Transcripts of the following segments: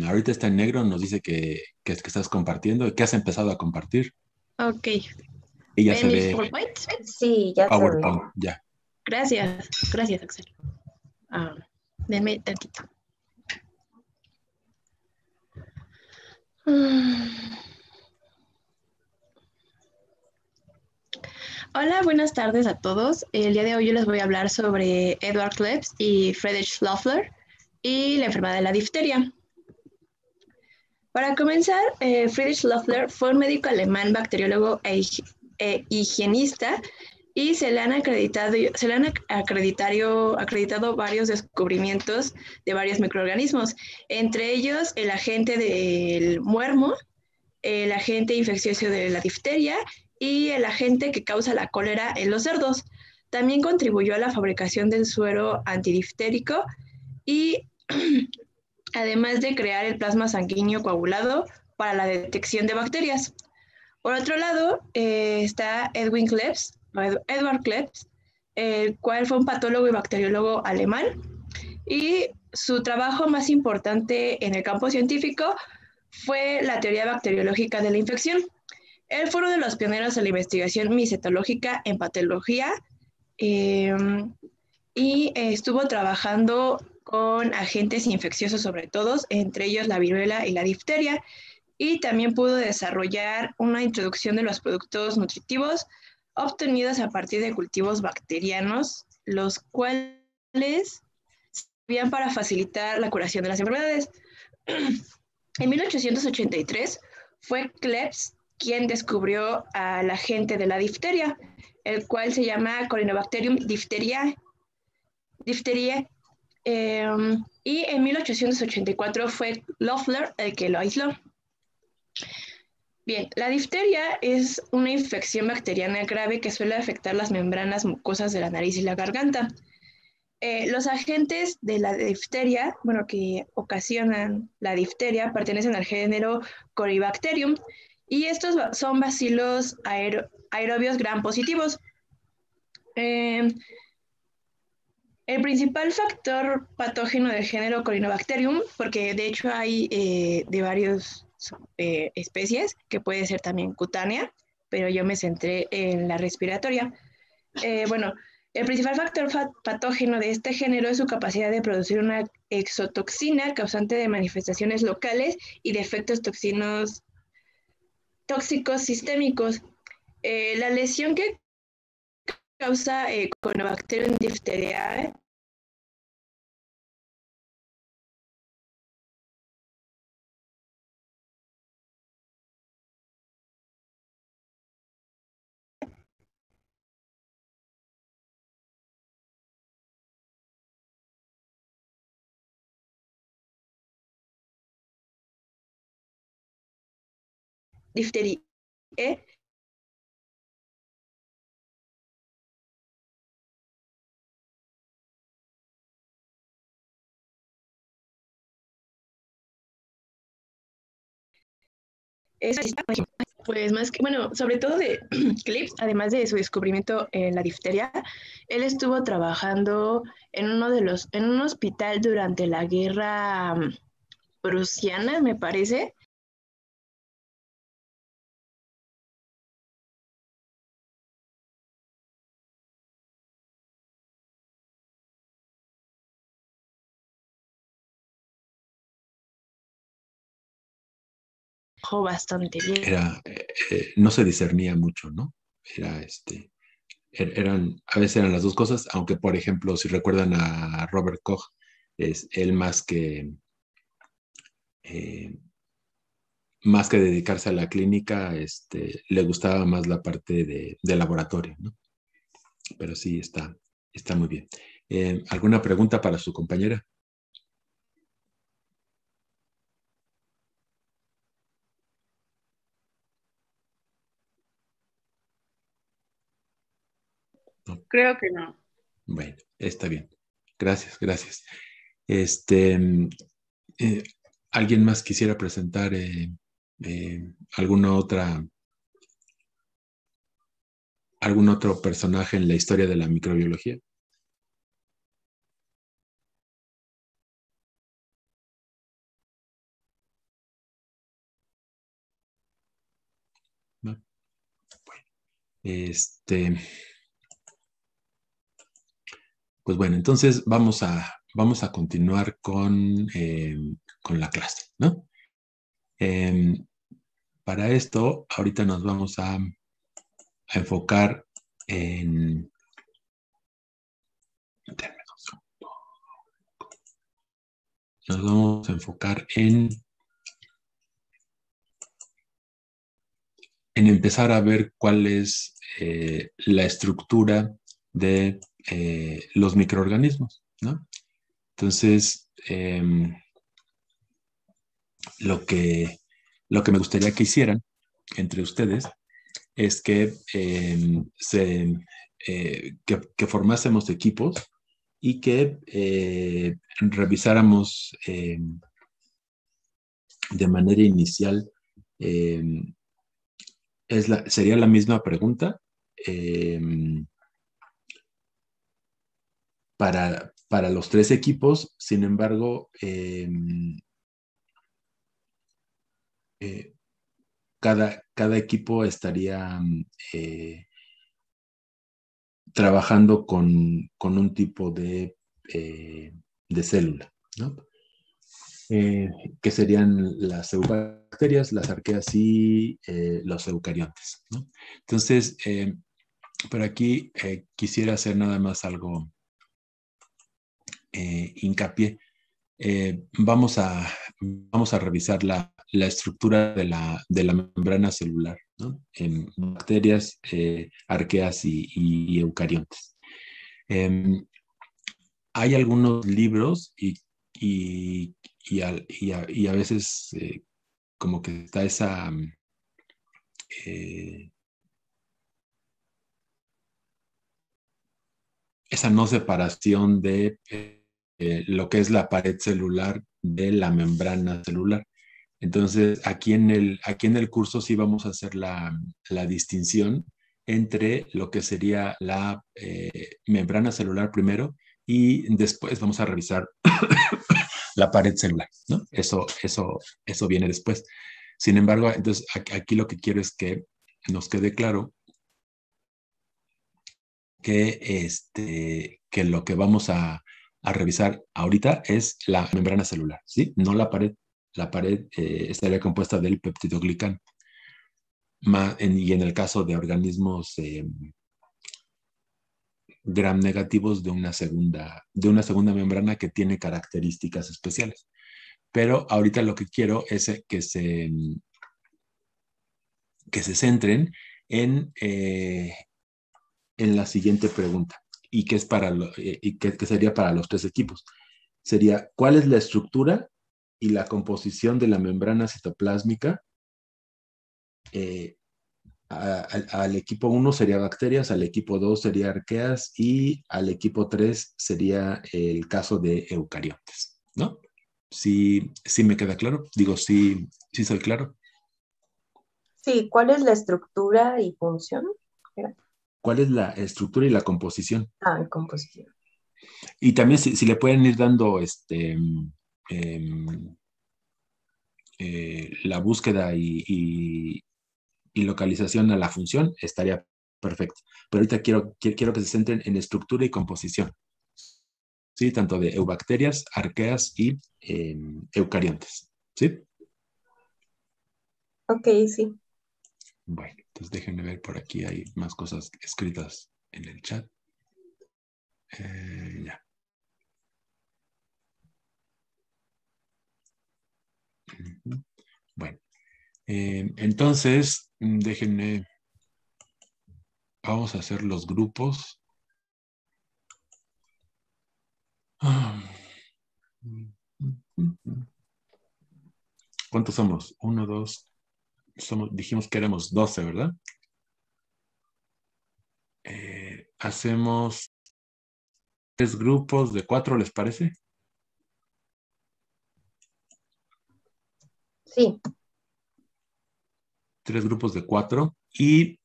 Ahorita está en negro, nos dice que estás compartiendo, que has empezado a compartir Ok. y ya ¿Ven se mi ve PowerPoint? Sí, ya se ve. PowerPoint, ya. Gracias. Gracias, Axel. Ah, denme tantito. Hola, buenas tardes a todos. El día de hoy yo les voy a hablar sobre Edward Klebs y Friedrich Loeffler y la enfermedad de la difteria. Para comenzar, Friedrich Loeffler fue un médico alemán, bacteriólogo e higienista y se le han acreditado varios descubrimientos de varios microorganismos, entre ellos el agente del muermo, el agente infeccioso de la difteria y el agente que causa la cólera en los cerdos. También contribuyó a la fabricación del suero antidiftérico y además de crear el plasma sanguíneo coagulado para la detección de bacterias. Por otro lado, está Edward Klebs, el cual fue un patólogo y bacteriólogo alemán, y su trabajo más importante en el campo científico fue la teoría bacteriológica de la infección. Él fue uno de los pioneros en la investigación micetológica en patología, eh, y estuvo trabajando con agentes infecciosos sobre todo, entre ellos la viruela y la difteria, y también pudo desarrollar una introducción de los productos nutritivos obtenidos a partir de cultivos bacterianos, los cuales servían para facilitar la curación de las enfermedades. En 1883 fue Klebs quien descubrió al agente de la difteria, el cual se llama Corynebacterium diphtheriae, y en 1884 fue Loeffler el que lo aisló. Bien, la difteria es una infección bacteriana grave que suele afectar las membranas mucosas de la nariz y la garganta. Los agentes de la difteria, bueno, que ocasionan la difteria, pertenecen al género Corybacterium, y estos son bacilos aerobios gram positivos. Eh, el principal factor patógeno del género Corynebacterium, porque de hecho hay de varias especies, que puede ser también cutánea, pero yo me centré en la respiratoria. Bueno, el principal factor patógeno de este género es su capacidad de producir una exotoxina causante de manifestaciones locales y de efectos tóxicos sistémicos. La lesión que causa Corynebacterium diphtheriae difteria es pues más que, bueno, sobre todo de Clips, además de su descubrimiento en la difteria, él estuvo trabajando en un hospital durante la guerra prusiana, me parece. Trabajó bastante bien. No se discernía mucho, ¿no? Era a veces eran las dos cosas, aunque por ejemplo, si recuerdan a Robert Koch, es él eh, más que dedicarse a la clínica, le gustaba más la parte de laboratorio, ¿no? Pero sí, está muy bien. ¿Alguna pregunta para su compañera? No. Creo que no. Bueno, está bien. Gracias, gracias. Este, mm, eh, ¿Alguien más quisiera presentar alguna otra, algún otro personaje en la historia de la microbiología? Este, pues bueno, entonces vamos a continuar con la clase, ¿no? Em, para esto, ahorita nos vamos a enfocar en... Nos vamos a enfocar en empezar a ver cuál es la estructura de los microorganismos, ¿no? Entonces, lo que me gustaría que hicieran entre ustedes es que formásemos equipos y que revisáramos de manera inicial. Sería la misma pregunta para los tres equipos. Sin embargo, cada equipo estaría trabajando con un tipo de célula, ¿no? Que serían las eubacterias, las arqueas y los eucariontes, ¿no? Entonces, por aquí quisiera hacer nada más algo hincapié. Vamos a revisar la estructura de la membrana celular, ¿no? En bacterias, arqueas y eucariontes. Hay algunos libros y a veces como que está eh, esa no separación de lo que es la pared celular de la membrana celular. Entonces, aquí en el curso sí vamos a hacer la distinción entre lo que sería la membrana celular primero y después vamos a revisar la pared celular, ¿no? Eso viene después. Sin embargo, entonces aquí lo que quiero es que nos quede claro que lo que vamos a revisar ahorita es la membrana celular, ¿sí? No la pared. La pared estaría compuesta del peptidoglicano. Y en el caso de organismos gram negativos de una segunda membrana que tiene características especiales. Pero ahorita lo que quiero es que se centren en la siguiente pregunta y que, que sería para los tres equipos. Sería, ¿cuál es la estructura y la composición de la membrana citoplásmica? Al equipo 1 sería bacterias, al equipo 2 sería arqueas y al equipo 3 sería el caso de eucariontes, ¿no? Sí, sí me queda claro. Digo, sí, sí soy claro. Sí, ¿cuál es la estructura y función? ¿Era? ¿Cuál es la estructura y la composición? Ah, composición. Y también si le pueden ir dando la búsqueda y localización a la función, estaría perfecto. Pero ahorita quiero que se centren en estructura y composición, ¿sí? Tanto de eubacterias, arqueas y eucariontes, ¿sí? Ok, sí. Bueno, entonces déjenme ver, por aquí hay más cosas escritas en el chat. Ya. Bueno, entonces, déjenme, vamos a hacer los grupos. ¿Cuántos somos? Uno, dos, dijimos que éramos 12, ¿verdad? Hacemos 3 grupos de 4, ¿les parece? Sí. 3 grupos de 4 y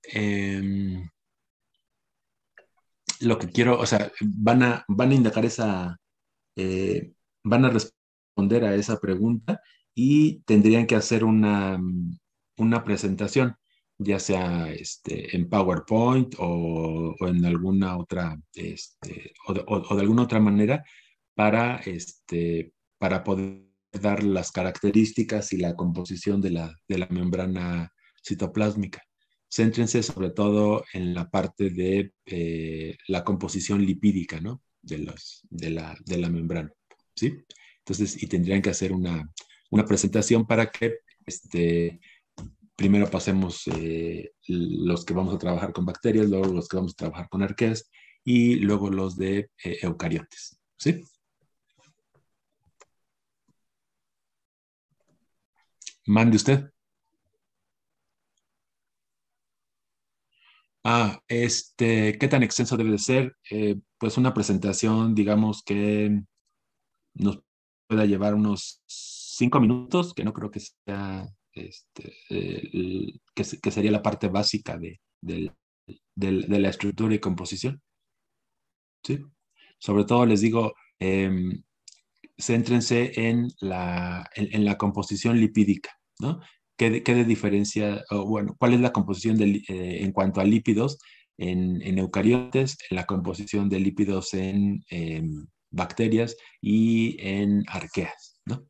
lo que quiero, o sea, van a indagar van a responder a esa pregunta y tendrían que hacer una presentación ya sea en PowerPoint o en alguna otra, o de alguna otra manera para poder dar las características y la composición de la membrana citoplásmica. Céntrense sobre todo en la parte de la composición lipídica, ¿no? De la membrana, ¿sí? Entonces, y tendrían que hacer una presentación para que primero pasemos los que vamos a trabajar con bacterias, luego los que vamos a trabajar con arqueas y luego los de eucariotes, ¿sí? Mande usted. ¿Qué tan extenso debe de ser? Pues una presentación, digamos que nos pueda llevar unos 5 minutos, que no creo que sea, que sería la parte básica de la estructura y composición, ¿sí? Sobre todo les digo, céntrense en la composición lipídica, ¿no? ¿Qué de diferencia, o bueno, cuál es la composición en cuanto a lípidos en eucariotes, en la composición de lípidos en bacterias y en arqueas, ¿no?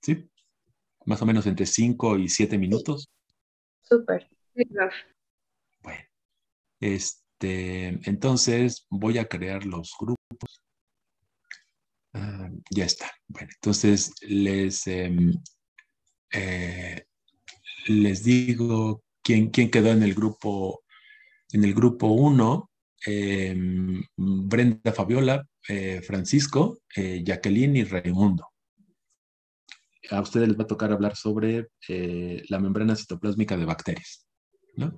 ¿Sí? Más o menos entre 5 y 7 Sí, minutos. súper. Bueno, entonces voy a crear los grupos. Ya está. Bueno, entonces les digo quién quedó en el grupo 1. Brenda, Fabiola, Francisco, Jacqueline y Raimundo. A ustedes les va a tocar hablar sobre la membrana citoplásmica de bacterias, ¿no?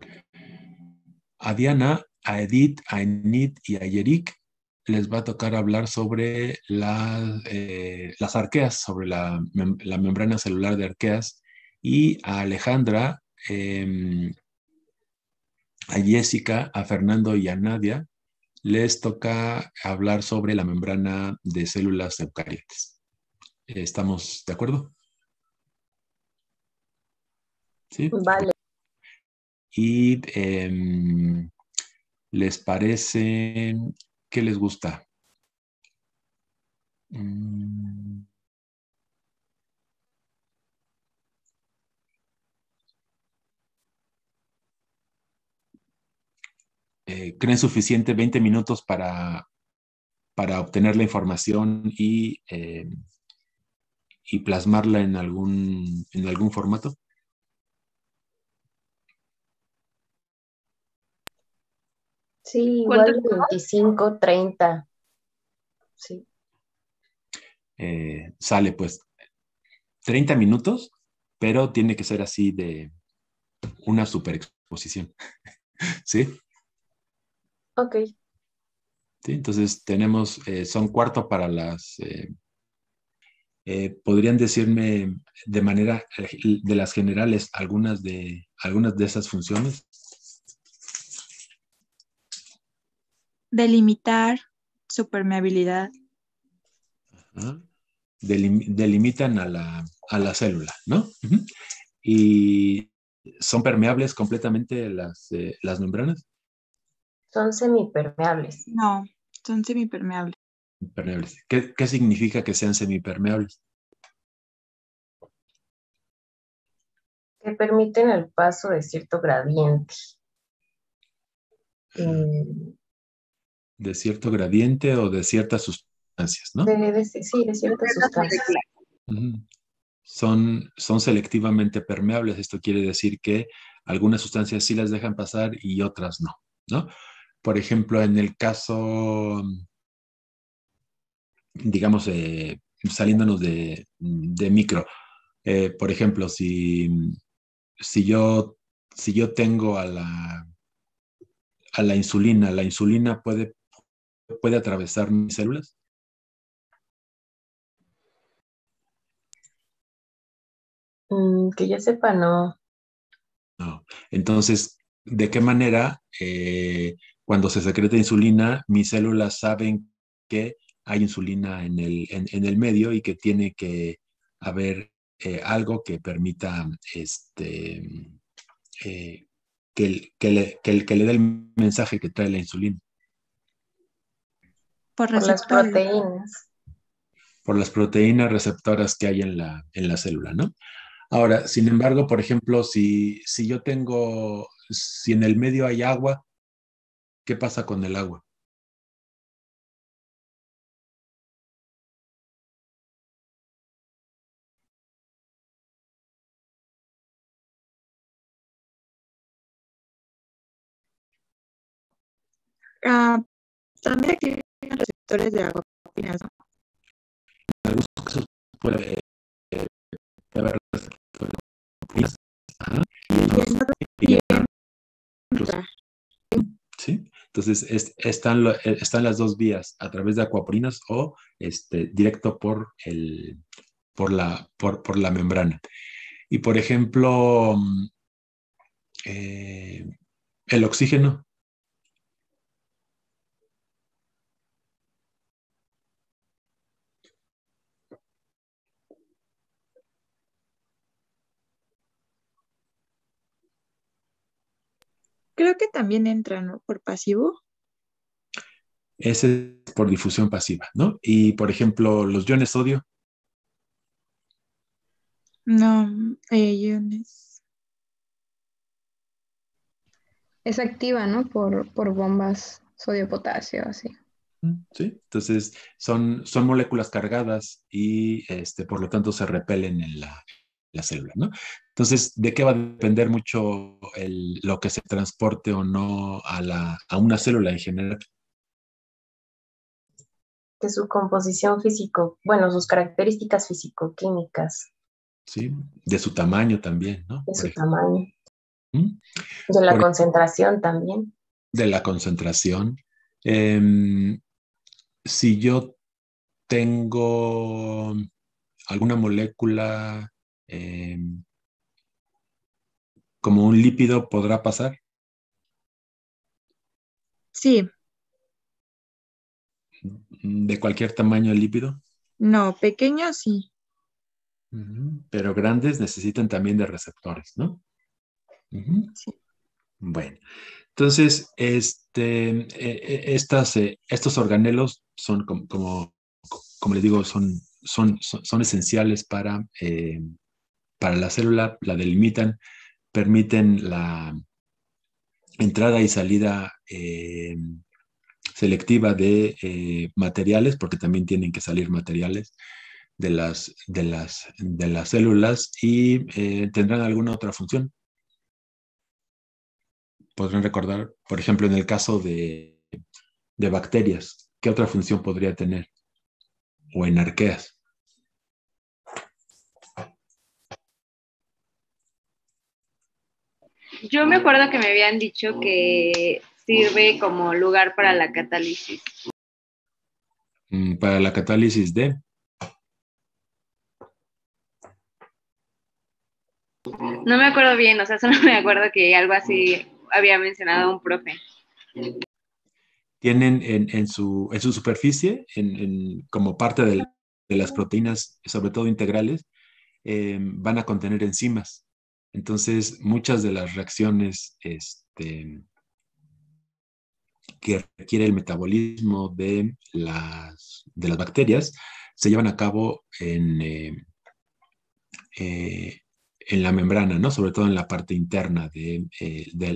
A Diana, a Edith, a Enid y a Yerik les va a tocar hablar sobre las arqueas, sobre la membrana celular de arqueas, y a Alejandra, a Jessica, a Fernando y a Nadia les toca hablar sobre la membrana de células eucariotes. ¿Estamos de acuerdo? ¿Sí? Vale. Y ¿les parece qué les gusta? Mm, ¿Creen suficiente 20 minutos para obtener la información y plasmarla en algún formato? Sí, ¿Cuánto? igual 25, 30. Sí. Sale pues 30 minutos, pero tiene que ser así de una super exposición. ¿Sí? Ok. ¿Sí? Entonces son cuarto para ¿podrían decirme de manera de las generales algunas de esas funciones? Delimitar su permeabilidad. ¿Ah? Delimitan a la célula, ¿no? Uh-huh. ¿Y son permeables completamente las membranas? Son semipermeables. No, son semipermeables. Permeables. ¿Qué significa que sean semipermeables? Que permiten el paso de cierto gradiente. De cierto gradiente o de ciertas sustancias, ¿no? Sí, de ciertas sustancias. Uh-huh. Son selectivamente permeables. Esto quiere decir que algunas sustancias sí las dejan pasar y otras no, ¿no? Por ejemplo, en el caso, digamos, saliéndonos de micro, por ejemplo, si yo tengo a la insulina puede atravesar mis células. Que yo sepa, no. No. Entonces, ¿de qué manera cuando se secreta insulina, mis células saben que hay insulina en el medio y que tiene que haber algo que permita que le dé el mensaje que trae la insulina. Por Por las receptores. proteínas. Por las proteínas receptoras que hay en la célula, ¿no? Ahora, sin embargo, por ejemplo, si en el medio hay agua, ¿qué pasa con el agua? Ah, también activan receptores de aguapinas, ¿no? En algunos casos puede haber receptores de proteínas, ajá, y en otros, ¿sí? Entonces, están las dos vías, a través de acuaporinas o directo por la membrana. Y, por ejemplo, el oxígeno. Creo que también entra, ¿no? Por pasivo. Ese es por difusión pasiva, ¿no? Y, por ejemplo, los iones sodio. No, iones. Es activa, ¿no? Por bombas sodio-potasio, así. ¿Sí? Entonces, son moléculas cargadas y, por lo tanto, se repelen en la célula, ¿no? Entonces, ¿de qué va a depender mucho lo que se transporte o no a una célula en general? De su composición físico, bueno, sus características físico-químicas, ¿Sí? De su tamaño también, ¿no? de Por su ejemplo. tamaño, ¿Mm? de la Por concentración también. de la concentración. Em, si yo tengo alguna molécula como un lípido, ¿podrá pasar? Sí, De cualquier tamaño el lípido. no, pequeño sí. Ujú. Pero grandes necesitan también de receptores, ¿no? Ujú. Sí. Bueno, entonces, estos organelos son como les digo, son esenciales para la célula, la delimitan, permiten la entrada y salida selectiva de materiales, porque también tienen que salir materiales de las células y tendrán alguna otra función. Podrán recordar, por ejemplo, en el caso de bacterias, ¿qué otra función podría tener? O en arqueas. Yo me acuerdo que me habían dicho que sirve como lugar para la catálisis. Para la catálisis de... No me acuerdo bien, o sea, solo me acuerdo que algo así había mencionado un profe. Tienen en su superficie, como parte de las proteínas, sobre todo integrales, van a contener enzimas. Entonces, muchas de las reacciones que requiere el metabolismo de las bacterias se llevan a cabo en la membrana, ¿no? Sobre todo en la parte interna de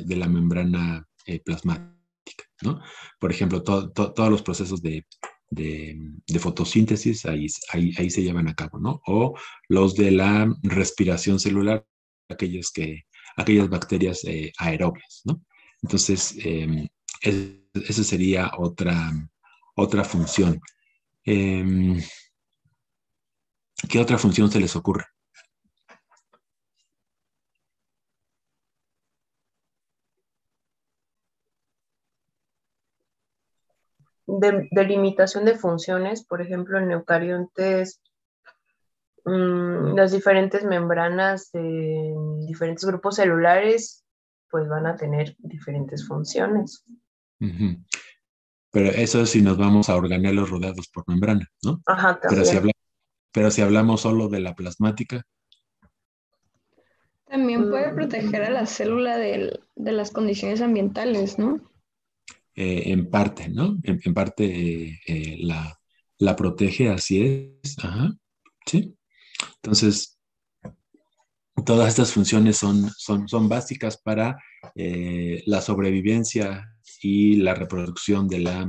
la membrana plasmática, ¿no? Por ejemplo, todos los procesos de fotosíntesis ahí se llevan a cabo, ¿no? O los de la respiración celular, aquellas bacterias aerobias, ¿no? Entonces, esa sería otra función. ¿Qué otra función se les ocurre? Delimitación de funciones, por ejemplo, en eucariontes, las diferentes membranas de diferentes grupos celulares, pues van a tener diferentes funciones. Ujú. Pero eso es si nos vamos a organelos rodeados por membrana, ¿no? Ajá, Pero también. pero si hablamos solo de la plasmática, También puede proteger a la célula de las condiciones ambientales, ¿no? En parte, ¿no? En parte la protege, así es. Ajá, sí. Entonces, todas estas funciones son básicas para la sobrevivencia y la reproducción de las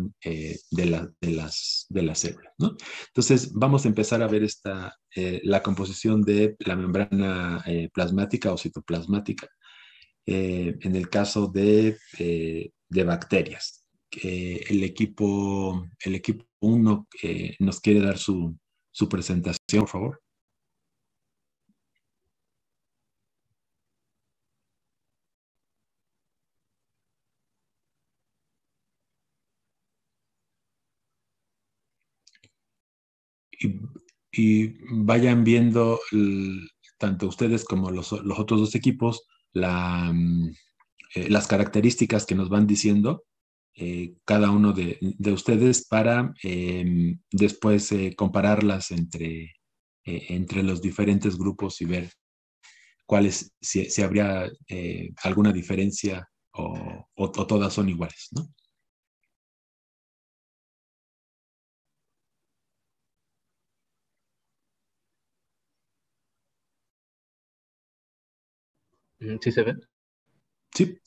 células, ¿no? Entonces, vamos a empezar a ver la composición de la membrana plasmática o citoplasmática en el caso de bacterias. El equipo 1 nos quiere dar su presentación, por favor. Y vayan viendo tanto ustedes como los otros dos equipos las características que nos van diciendo cada uno de ustedes para después compararlas entre los diferentes grupos y ver si habría alguna diferencia o todas son iguales, ¿no? ¿Sí se ve? Sí.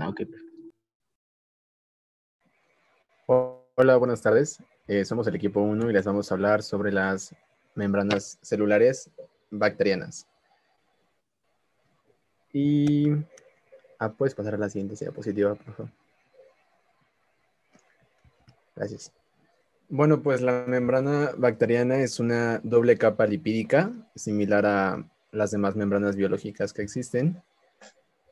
Ok, perfecto. Hola, buenas tardes. Somos el equipo 1 y les vamos a hablar sobre las membranas celulares bacterianas. Y puedes pasar a la siguiente diapositiva, por favor. Gracias. Bueno, pues la membrana bacteriana es una doble capa lipídica, similar a las demás membranas biológicas que existen,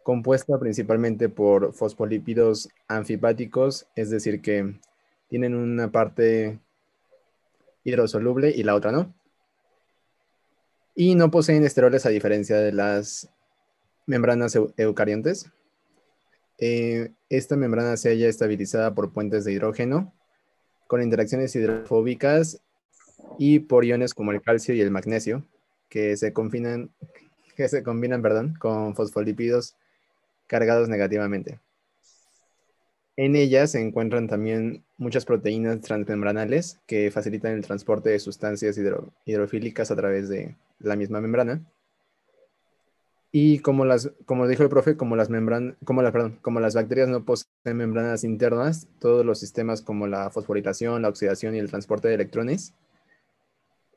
compuesta principalmente por fosfolípidos anfipáticos, es decir, que tienen una parte hidrosoluble y la otra no. Y no poseen esteroles a diferencia de las membranas eucariontes. Esta membrana se halla estabilizada por puentes de hidrógeno con interacciones hidrofóbicas y por iones como el calcio y el magnesio que se combinan con fosfolípidos cargados negativamente. En ellas se encuentran también muchas proteínas transmembranales que facilitan el transporte de sustancias hidrofílicas a través de la misma membrana. Y como dijo el profe, como las bacterias no poseen membranas internas, todos los sistemas como la fosforilación, la oxidación y el transporte de electrones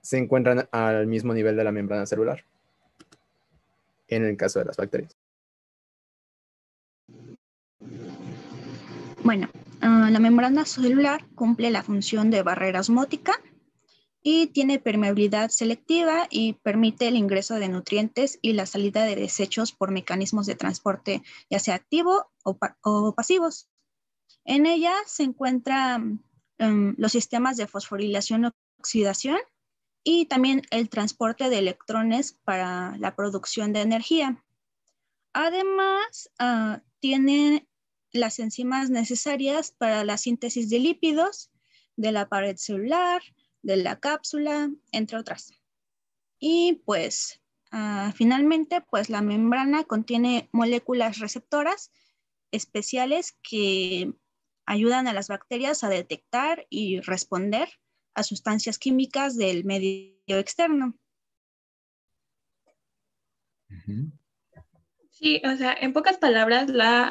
se encuentran al mismo nivel de la membrana celular, en el caso de las bacterias. Bueno, la membrana celular cumple la función de barrera osmótica y tiene permeabilidad selectiva y permite el ingreso de nutrientes y la salida de desechos por mecanismos de transporte, ya sea activo o pasivos. En ella se encuentran los sistemas de fosforilación oxidación y también el transporte de electrones para la producción de energía. Además, tiene las enzimas necesarias para la síntesis de lípidos, de la pared celular, de la cápsula, entre otras. Y pues, finalmente, pues la membrana contiene moléculas receptoras especiales que ayudan a las bacterias a detectar y responder a sustancias químicas del medio externo. Uh-huh. Sí, o sea, en pocas palabras, la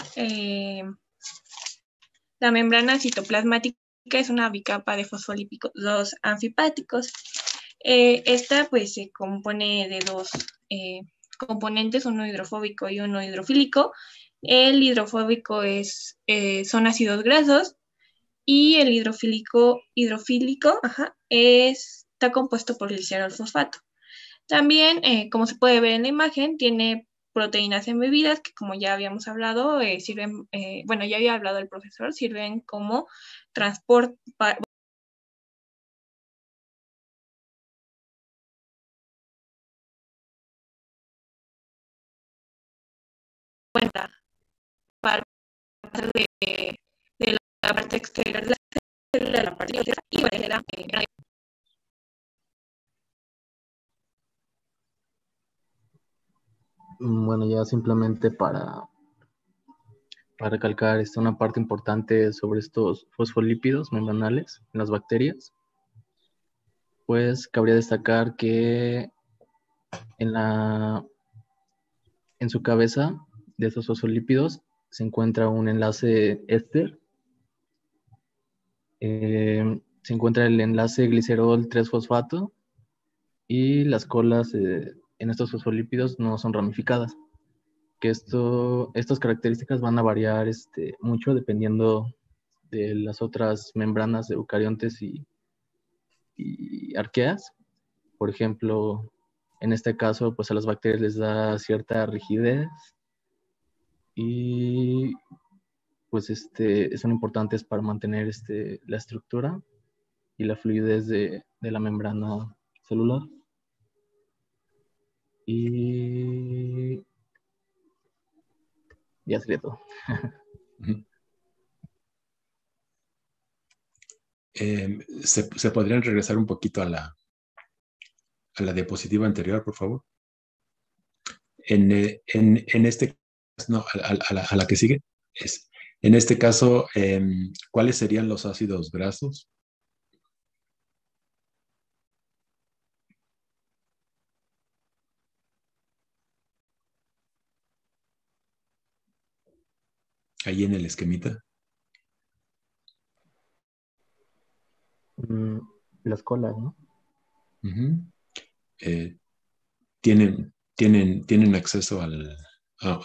membrana citoplasmática es una bicapa de fosfolípidos anfipáticos. Esta pues se compone de dos componentes, uno hidrofóbico y uno hidrofílico. El hidrofóbico son ácidos grasos y el hidrofílico está compuesto por glicerol fosfato. También, como se puede ver en la imagen, tiene proteínas embebidas que, como ya habíamos hablado, sirven, ya había hablado el profesor, sirven como transporte para pasar de la parte exterior de la célula a la parte interior y de la Bueno, ya simplemente para recalcar una parte importante sobre estos fosfolípidos membranales en las bacterias, pues cabría destacar que en su cabeza de estos fosfolípidos se encuentra un enlace éster. Se encuentra el enlace glicerol 3-fosfato y las colas en estos fosfolípidos no son ramificadas. Que estas características van a variar mucho dependiendo de las otras membranas de eucariontes y arqueas. Por ejemplo, en este caso, pues a las bacterias les da cierta rigidez y pues son importantes para mantener la estructura y la fluidez de la membrana celular. Y ya sería todo. ¿Se podrían regresar un poquito a la diapositiva anterior, por favor? En este, no, a la que sigue. En este caso, ¿cuáles serían los ácidos grasos? Ahí en el esquemita. Las colas, ¿no? ¿Tienen acceso a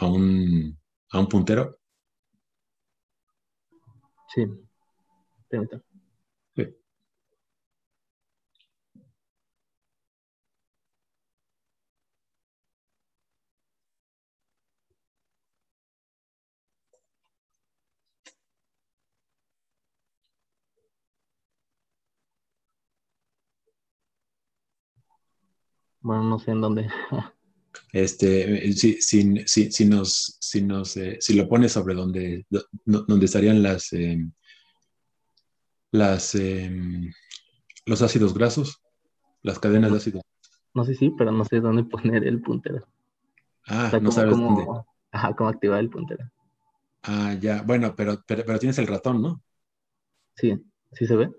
un puntero? Sí. Permítame. Sí. Bueno, no sé en dónde. Si lo pones sobre donde estarían los ácidos grasos, las cadenas de ácido. No sé sí, pero no sé dónde poner el puntero. Ah, O sea, no sabes dónde. Cómo activar el puntero. Ah, ya. Bueno, pero tienes el ratón, ¿no? Sí, ¿sí se ve?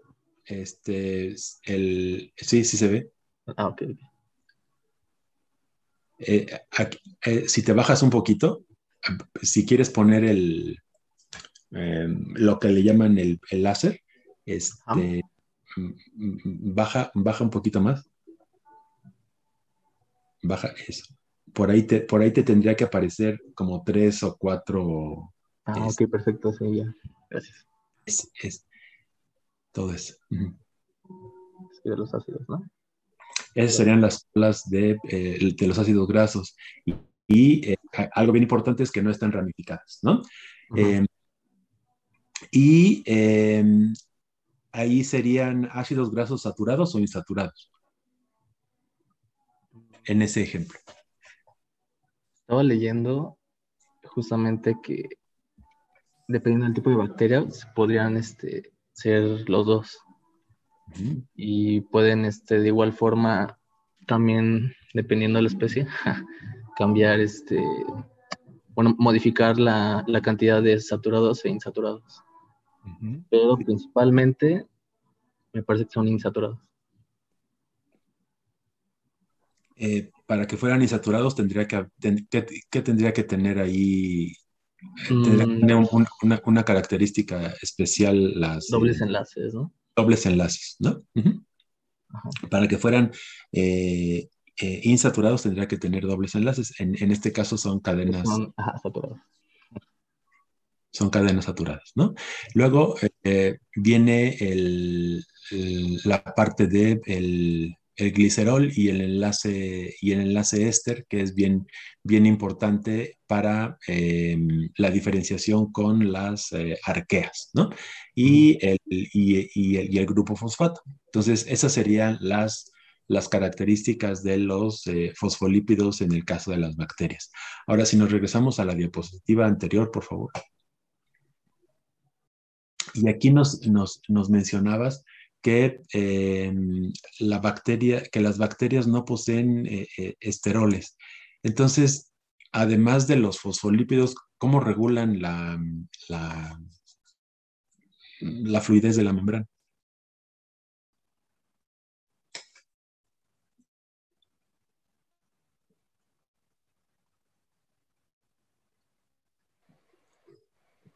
Sí se ve. Ok. Si te bajas un poquito, si quieres poner lo que le llaman el láser, baja un poquito más. Baja eso. Por ahí te tendría que aparecer como 3 o 4. Ok, perfecto, sí, ya. Gracias. Todo eso. De los ácidos, ¿no? Esas serían las colas de los ácidos grasos. Y algo bien importante es que no están ramificadas, ¿no? Ahí serían ácidos grasos saturados o insaturados. En ese ejemplo. Estaba leyendo justamente que dependiendo del tipo de bacterias podrían ser los dos. Y pueden de igual forma también dependiendo de la especie cambiar modificar la cantidad de saturados e insaturados. Pero principalmente me parece que son insaturados. Para que fueran insaturados tendría que tener ahí. Tendría que tener una característica especial dobles enlaces, ¿no? Dobles enlaces, ¿no? Para que fueran insaturados tendría que tener dobles enlaces. En este caso son cadenas. Saturadas. Son cadenas saturadas, ¿no? Luego viene la parte de el glicerol y el enlace éster, que es bien importante para la diferenciación con las arqueas, ¿no? Y el grupo fosfato. Entonces, esas serían las características de los fosfolípidos en el caso de las bacterias. Ahora, si nos regresamos a la diapositiva anterior, por favor. Y aquí nos mencionabas que las bacterias no poseen esteroles. Entonces, además de los fosfolípidos, ¿cómo regulan la fluidez de la membrana?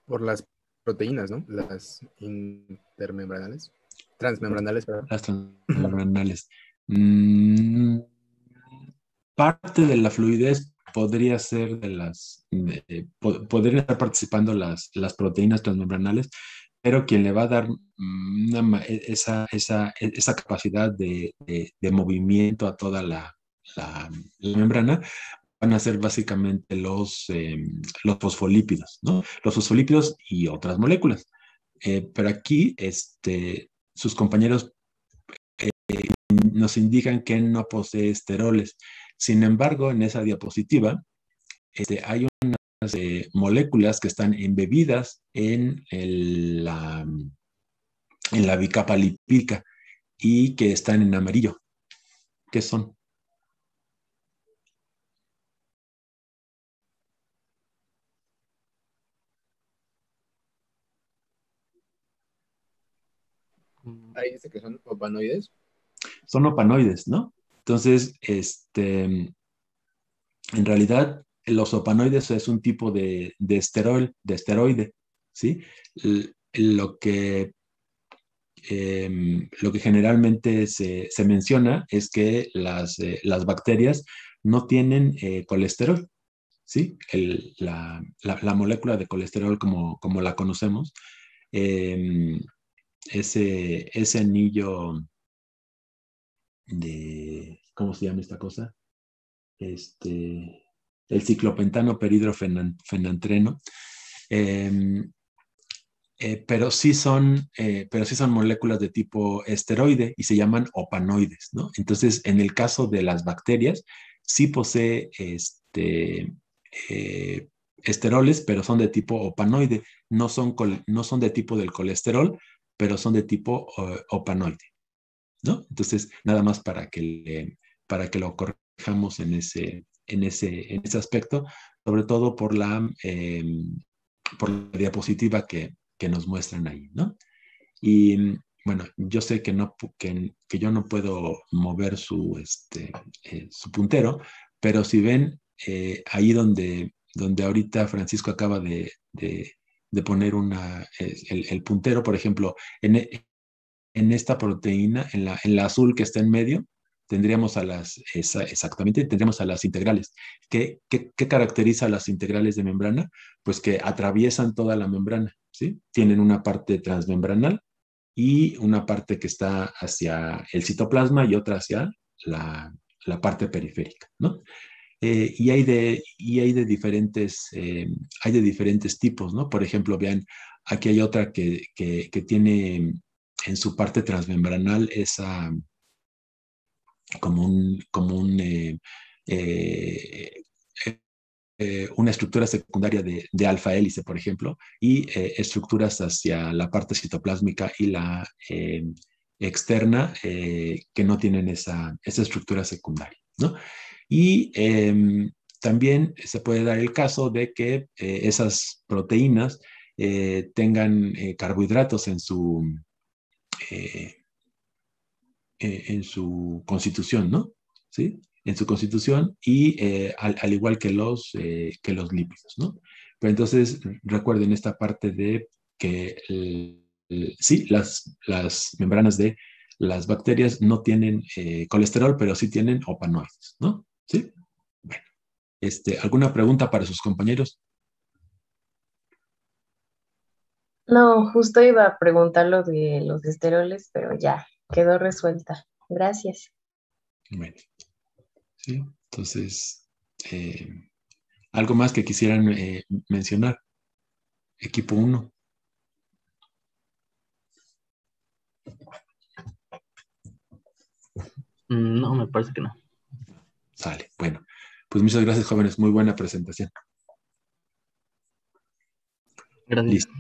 Por las proteínas, ¿no? Las intermembranales. Transmembranales, perdón. Las transmembranales. Parte de la fluidez podría ser podrían estar participando las proteínas transmembranales, pero quien le va a dar esa capacidad de movimiento a toda la membrana van a ser básicamente los fosfolípidos, ¿no? Los fosfolípidos y otras moléculas. Pero aquí sus compañeros nos indican que no posee esteroles. Sin embargo, en esa diapositiva hay unas moléculas que están embebidas en la bicapa lipídica y que están en amarillo. ¿Qué son? Ahí dice que son opanoides. Son opanoides, ¿no? Entonces, en realidad, los opanoides es un tipo de esteroide, ¿sí? Lo que generalmente se menciona es que las bacterias no tienen colesterol, ¿sí? La molécula de colesterol como la conocemos, ese anillo ¿cómo se llama esta cosa? El ciclopentano peridrofenantreno, pero sí son moléculas de tipo esteroide y se llaman opanoides, ¿no? Entonces, en el caso de las bacterias, sí posee esteroles, pero son de tipo opanoide, no son de tipo del colesterol, pero son de tipo opanoide, ¿no? Entonces, nada más para que lo corrijamos en ese aspecto, sobre todo por la diapositiva que nos muestran ahí, ¿no? Y bueno, yo sé que yo no puedo mover su puntero, pero si ven ahí donde ahorita Francisco acaba de poner el puntero, por ejemplo, en esta proteína, en la azul que está en medio, tendríamos exactamente, tendríamos a las integrales. ¿Qué caracteriza a las integrales de membrana? Pues que atraviesan toda la membrana, ¿sí? Tienen una parte transmembranal y una parte que está hacia el citoplasma y otra hacia la parte periférica, ¿no? Y hay de diferentes tipos, ¿no? Por ejemplo, vean, aquí hay otra que tiene en su parte transmembranal esa eh, una estructura secundaria de alfa hélice, por ejemplo, y estructuras hacia la parte citoplásmica y la externa que no tienen esa estructura secundaria, ¿no? Y también se puede dar el caso de que esas proteínas tengan carbohidratos eh, en su constitución, ¿no? ¿Sí? En su constitución y al igual que los lípidos, ¿no? Pero entonces recuerden esta parte de que sí, las membranas de las bacterias no tienen colesterol, pero sí tienen opanoides, ¿no? ¿Sí? Bueno, ¿alguna pregunta para sus compañeros? No, justo iba a preguntar lo de los esteroles, pero ya quedó resuelta. Gracias. Bueno, sí, entonces, ¿algo más que quisieran mencionar? Equipo 1. No, me parece que no. Sale, bueno. Pues muchas gracias, jóvenes. Muy buena presentación. Gracias. Listo.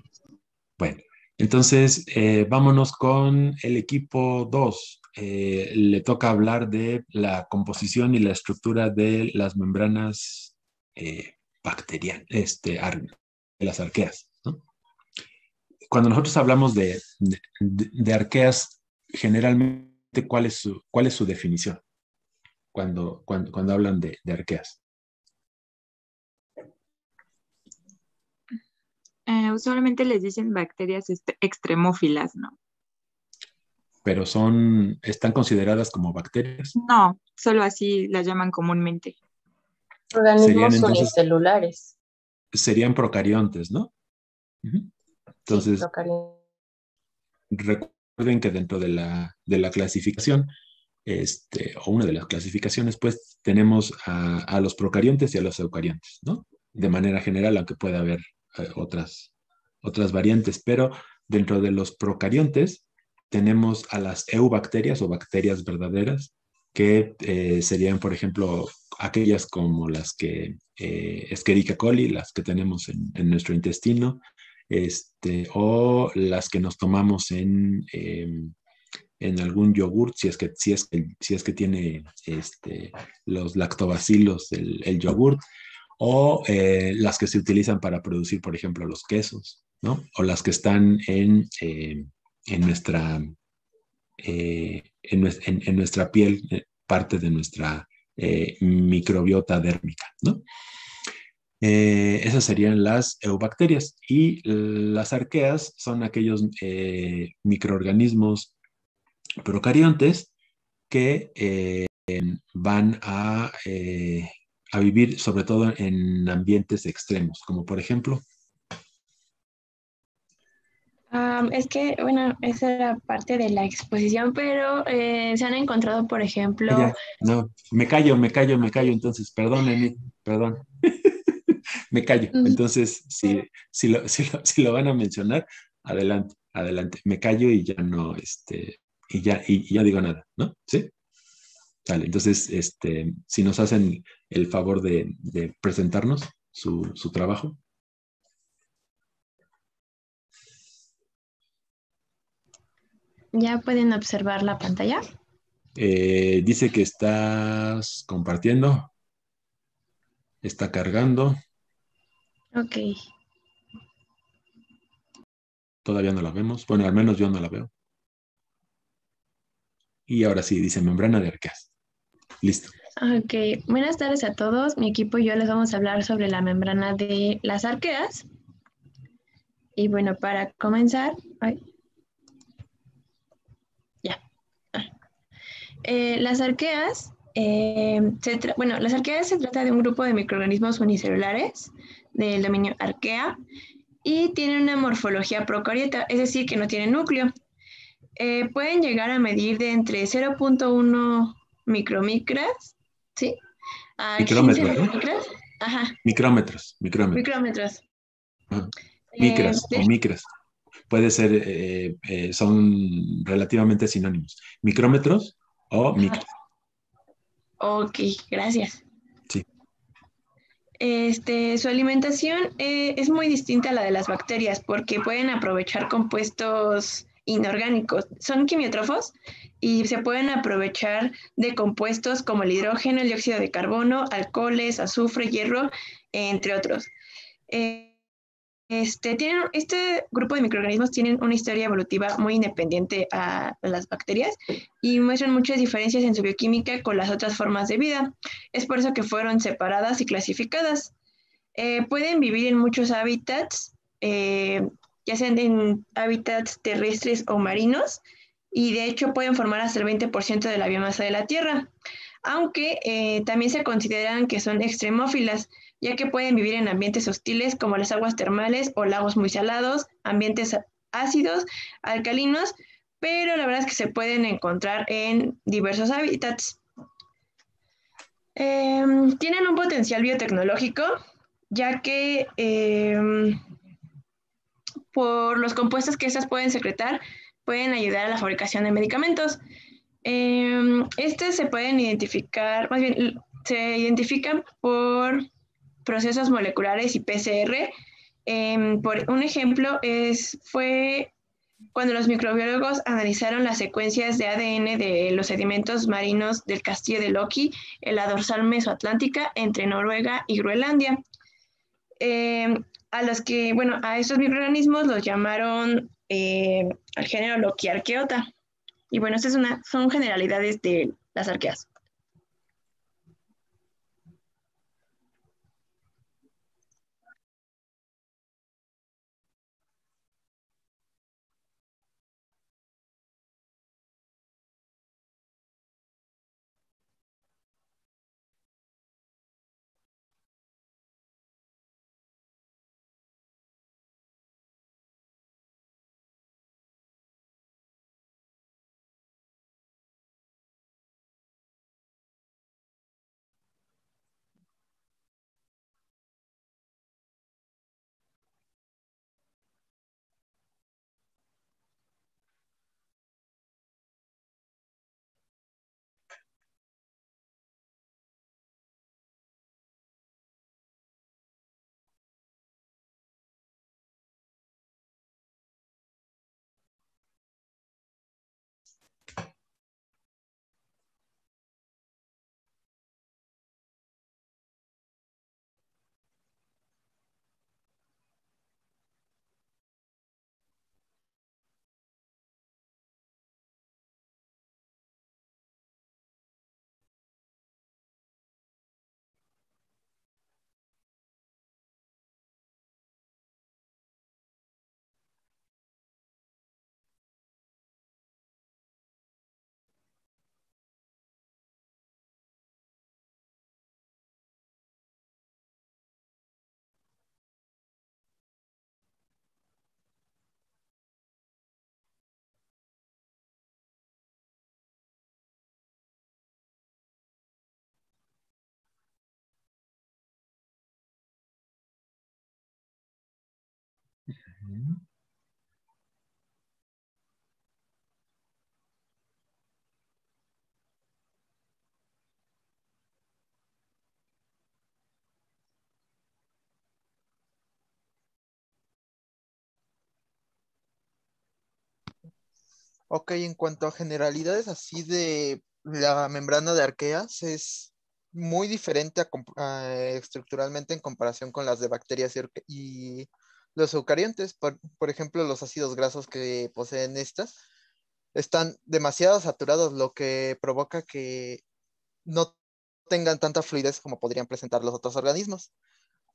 Bueno, entonces vámonos con el equipo 2. Le toca hablar de la composición y la estructura de las membranas bacterianas, las arqueas, ¿no? Cuando nosotros hablamos de arqueas, generalmente, ¿cuál es su definición? Cuando hablan de arqueas. Usualmente les dicen bacterias extremófilas, ¿no? Pero ¿están consideradas como bacterias? No, solo así las llaman comúnmente. Organismos unicelulares. Serían procariontes, ¿no? Entonces, Sí, recuerden que dentro de la clasificación, o una de las clasificaciones, pues tenemos a los procariontes y a los eucariontes, ¿no? De manera general, aunque pueda haber otras variantes, pero dentro de los procariontes tenemos a las eubacterias o bacterias verdaderas, que serían, por ejemplo, aquellas como las que Escherichia coli, las que tenemos en nuestro intestino, o las que nos tomamos en algún yogurt, si es que tiene los lactobacilos el yogurt, o las que se utilizan para producir, por ejemplo, los quesos, ¿no? O las que están en nuestra piel, parte de nuestra microbiota dérmica, ¿no? Esas serían las eubacterias, y las arqueas son aquellos microorganismos procariontes que van a vivir sobre todo en ambientes extremos, como por ejemplo. Es que, bueno, esa era parte de la exposición, pero se han encontrado, por ejemplo... No, me callo, entonces, perdón. Me callo. Entonces, si lo van a mencionar, adelante. Me callo y ya no, y ya digo nada, ¿no? ¿Sí? Vale, entonces, si nos hacen el favor de presentarnos su trabajo. ¿Ya pueden observar la pantalla? Dice que estás compartiendo. Está cargando. Ok. Todavía no la vemos. Bueno, al menos yo no la veo. Y ahora sí, dice membrana de arqueas. Listo. Ok, buenas tardes a todos. Mi equipo y yo les vamos a hablar sobre la membrana de las arqueas. Y bueno, para comenzar... las arqueas, las arqueas se trata de un grupo de microorganismos unicelulares del dominio arquea y tienen una morfología procariota, es decir, que no tienen núcleo. Pueden llegar a medir de entre 0.1 micromicras, ¿sí? A 15 micras. Ajá. Micrómetros. Ajá. Micras o micras. Puede ser, son relativamente sinónimos. Micrómetros o micras. Ok, gracias. Sí. Su alimentación es muy distinta a la de las bacterias porque pueden aprovechar compuestos inorgánicos. Son quimiótrofos y se pueden aprovechar de compuestos como el hidrógeno, el dióxido de carbono, alcoholes, azufre, hierro, entre otros. Este grupo de microorganismos tienen una historia evolutiva muy independiente a las bacterias y muestran muchas diferencias en su bioquímica con las otras formas de vida. Es por eso que fueron separadas y clasificadas. Pueden vivir en muchos hábitats, ya sean en hábitats terrestres o marinos, y de hecho pueden formar hasta el 20% de la biomasa de la Tierra, aunque también se consideran que son extremófilas, ya que pueden vivir en ambientes hostiles como las aguas termales o lagos muy salados, ambientes ácidos, alcalinos, pero la verdad es que se pueden encontrar en diversos hábitats. Tienen un potencial biotecnológico, ya que por los compuestos que estas pueden secretar, pueden ayudar a la fabricación de medicamentos. Se pueden identificar, más bien, se identifican por procesos moleculares y PCR. Por un ejemplo, fue cuando los microbiólogos analizaron las secuencias de ADN de los sedimentos marinos del castillo de Loki en la dorsal mesoatlántica entre Noruega y Groenlandia. A estos microorganismos los llamaron al género Lokiarchaeota. Y bueno, estas son generalidades de las arqueas. Ok, en cuanto a generalidades así de la membrana de arqueas, es muy diferente estructuralmente en comparación con las de bacterias y los eucariontes. Por ejemplo, los ácidos grasos que poseen estas están demasiado saturados, lo que provoca que no tengan tanta fluidez como podrían presentar los otros organismos.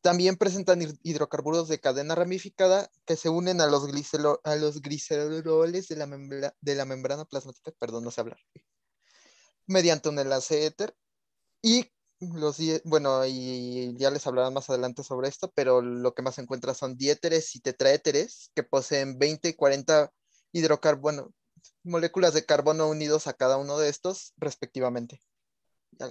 También presentan hidrocarburos de cadena ramificada que se unen a los gliceroles de la membrana plasmática, perdón, no sé hablar, mediante un enlace éter. Y y ya les hablarán más adelante sobre esto, pero lo que más se encuentra son diéteres y tetraéteres que poseen 20 y 40 moléculas de carbono unidos a cada uno de estos respectivamente. Ya.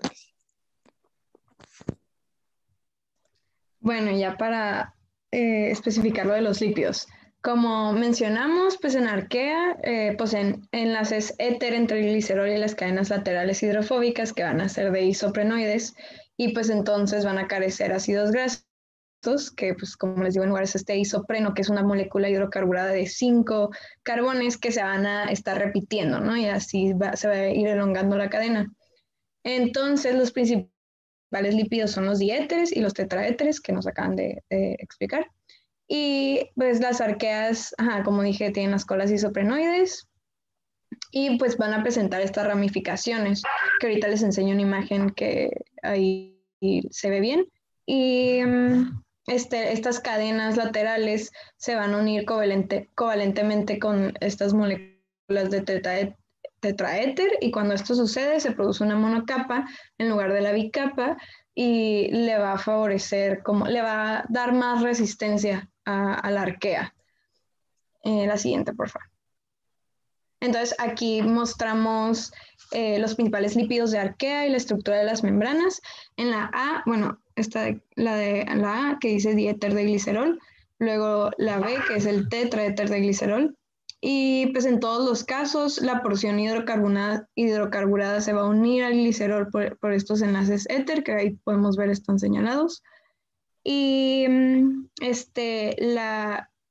Bueno, ya para especificar lo de los lípidos. Como mencionamos, pues en arquea poseen enlaces éter entre el glicerol y las cadenas laterales hidrofóbicas que van a ser de isoprenoides y pues entonces van a carecer ácidos grasos que pues como les digo en lugar es este isopreno que es una molécula hidrocarburada de 5 carbones que se van a estar repitiendo, ¿no? Y así se va a ir elongando la cadena. Entonces los principales lípidos son los diéteres y los tetraéteres que nos acaban de explicar. Y pues las arqueas, como dije, tienen las colas isoprenoides y pues van a presentar estas ramificaciones, que ahorita les enseño una imagen que ahí se ve bien. Y estas cadenas laterales se van a unir covalentemente con estas moléculas de tetraéter y cuando esto sucede se produce una monocapa en lugar de la bicapa y le va a favorecer, le va a dar más resistencia a la arquea. La siguiente, por favor. Entonces aquí mostramos los principales lípidos de arquea y la estructura de las membranas. En la A, bueno, está la A que dice diéter de glicerol, luego la B que es el tetraéter de glicerol. Y pues en todos los casos la porción hidrocarburada se va a unir al glicerol por estos enlaces éter que ahí podemos ver están señalados. Y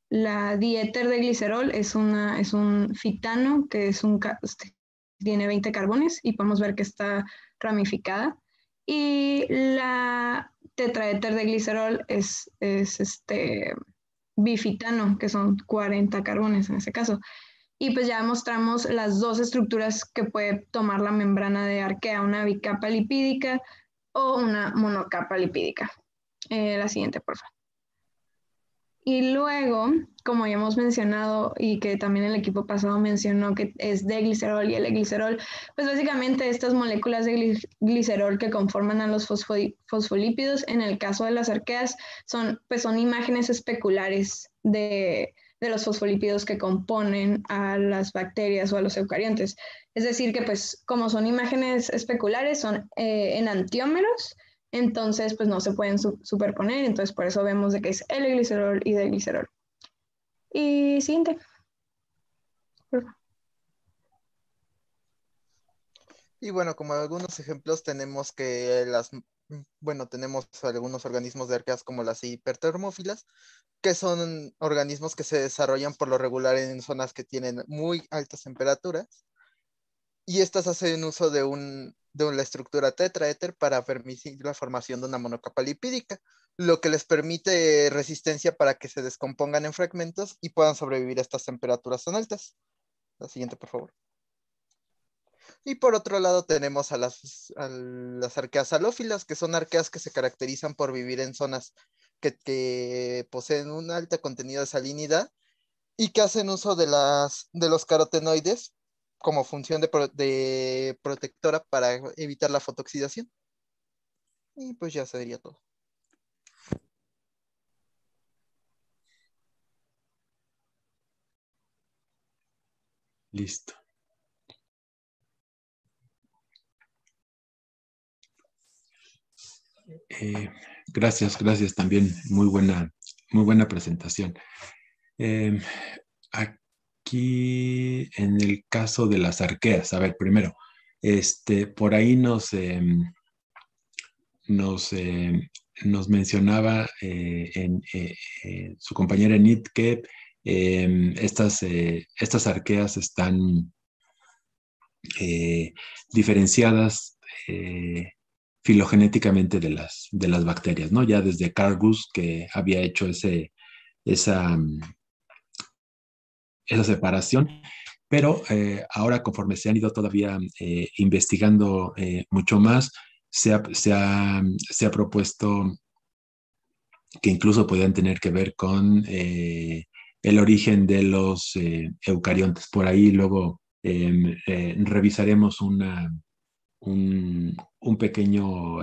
La diéter de glicerol es un fitano que tiene 20 carbones y podemos ver que está ramificada. Y la tetraéter de glicerol es bifitano, que son 40 carbones en ese caso. Y pues ya mostramos las dos estructuras que puede tomar la membrana de arquea, una bicapa lipídica o una monocapa lipídica. La siguiente, por favor. Y luego, como ya hemos mencionado y que también el equipo pasado mencionó que es de glicerol y L-glicerol, pues básicamente estas moléculas de glicerol que conforman a los fosfolípidos, en el caso de las arqueas, son imágenes especulares de los fosfolípidos que componen a las bacterias o a los eucariontes. Es decir, que pues como son imágenes especulares, son enantiómeros, entonces pues no se pueden superponer, entonces por eso vemos de que es L-glicerol y D-glicerol. Y siguiente. Y bueno, como algunos ejemplos tenemos tenemos algunos organismos de arqueas como las hipertermófilas, que son organismos que se desarrollan por lo regular en zonas que tienen muy altas temperaturas, y estas hacen uso de la estructura tetraéter para permitir la formación de una monocapa lipídica, lo que les permite resistencia para que se descompongan en fragmentos y puedan sobrevivir a estas temperaturas tan altas. La siguiente, por favor. Y por otro lado tenemos a las arqueas halófilas, que son arqueas que se caracterizan por vivir en zonas que poseen un alto contenido de salinidad y que hacen uso de los carotenoides como función de protectora para evitar la fotooxidación. Y pues ya sería todo. Listo. Gracias también. Muy buena presentación. Aquí en el caso de las arqueas, a ver, primero, por ahí nos mencionaba su compañera Enid que estas arqueas están diferenciadas filogenéticamente de las bacterias, ¿no? Ya desde Carl Guth, que había hecho esa separación, pero ahora conforme se han ido todavía investigando mucho más, se ha propuesto que incluso podían tener que ver con el origen de los eucariontes. Por ahí luego revisaremos un pequeño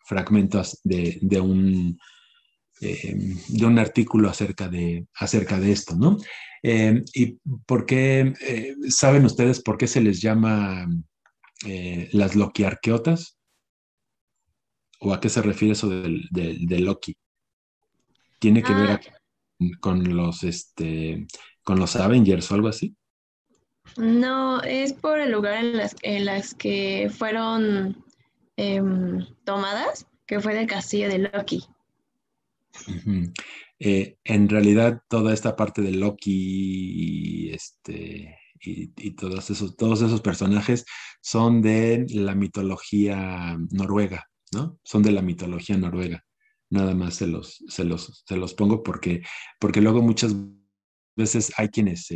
fragmento de un artículo acerca de esto, ¿no? ¿Y por qué, saben ustedes por qué se les llama las loquiarqueotas? ¿O a qué se refiere eso de Loki? ¿Tiene que ver con los Avengers o algo así? No, es por el lugar en las que fueron tomadas, que fue del castillo de Loki. Uh-huh. En realidad, toda esta parte de Loki y todos esos personajes son de la mitología noruega, ¿no? Son de la mitología noruega. Nada más se los pongo porque luego muchas veces hay quienes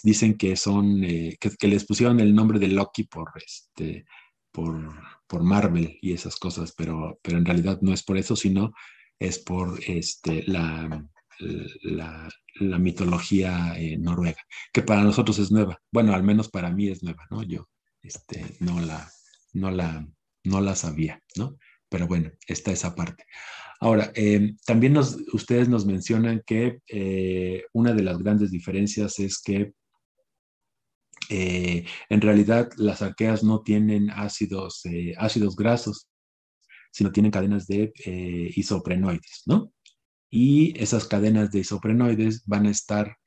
dicen que son que les pusieron el nombre de Loki por Marvel y esas cosas, pero en realidad no es por eso, sino es por la mitología noruega, que para nosotros es nueva. Bueno, al menos para mí es nueva, ¿no? Yo no la sabía, ¿no? Pero bueno, está esa parte. Ahora, también ustedes nos mencionan que una de las grandes diferencias es que en realidad las arqueas no tienen ácidos grasos, sino tienen cadenas de isoprenoides, ¿no? Y esas cadenas de isoprenoides van a estar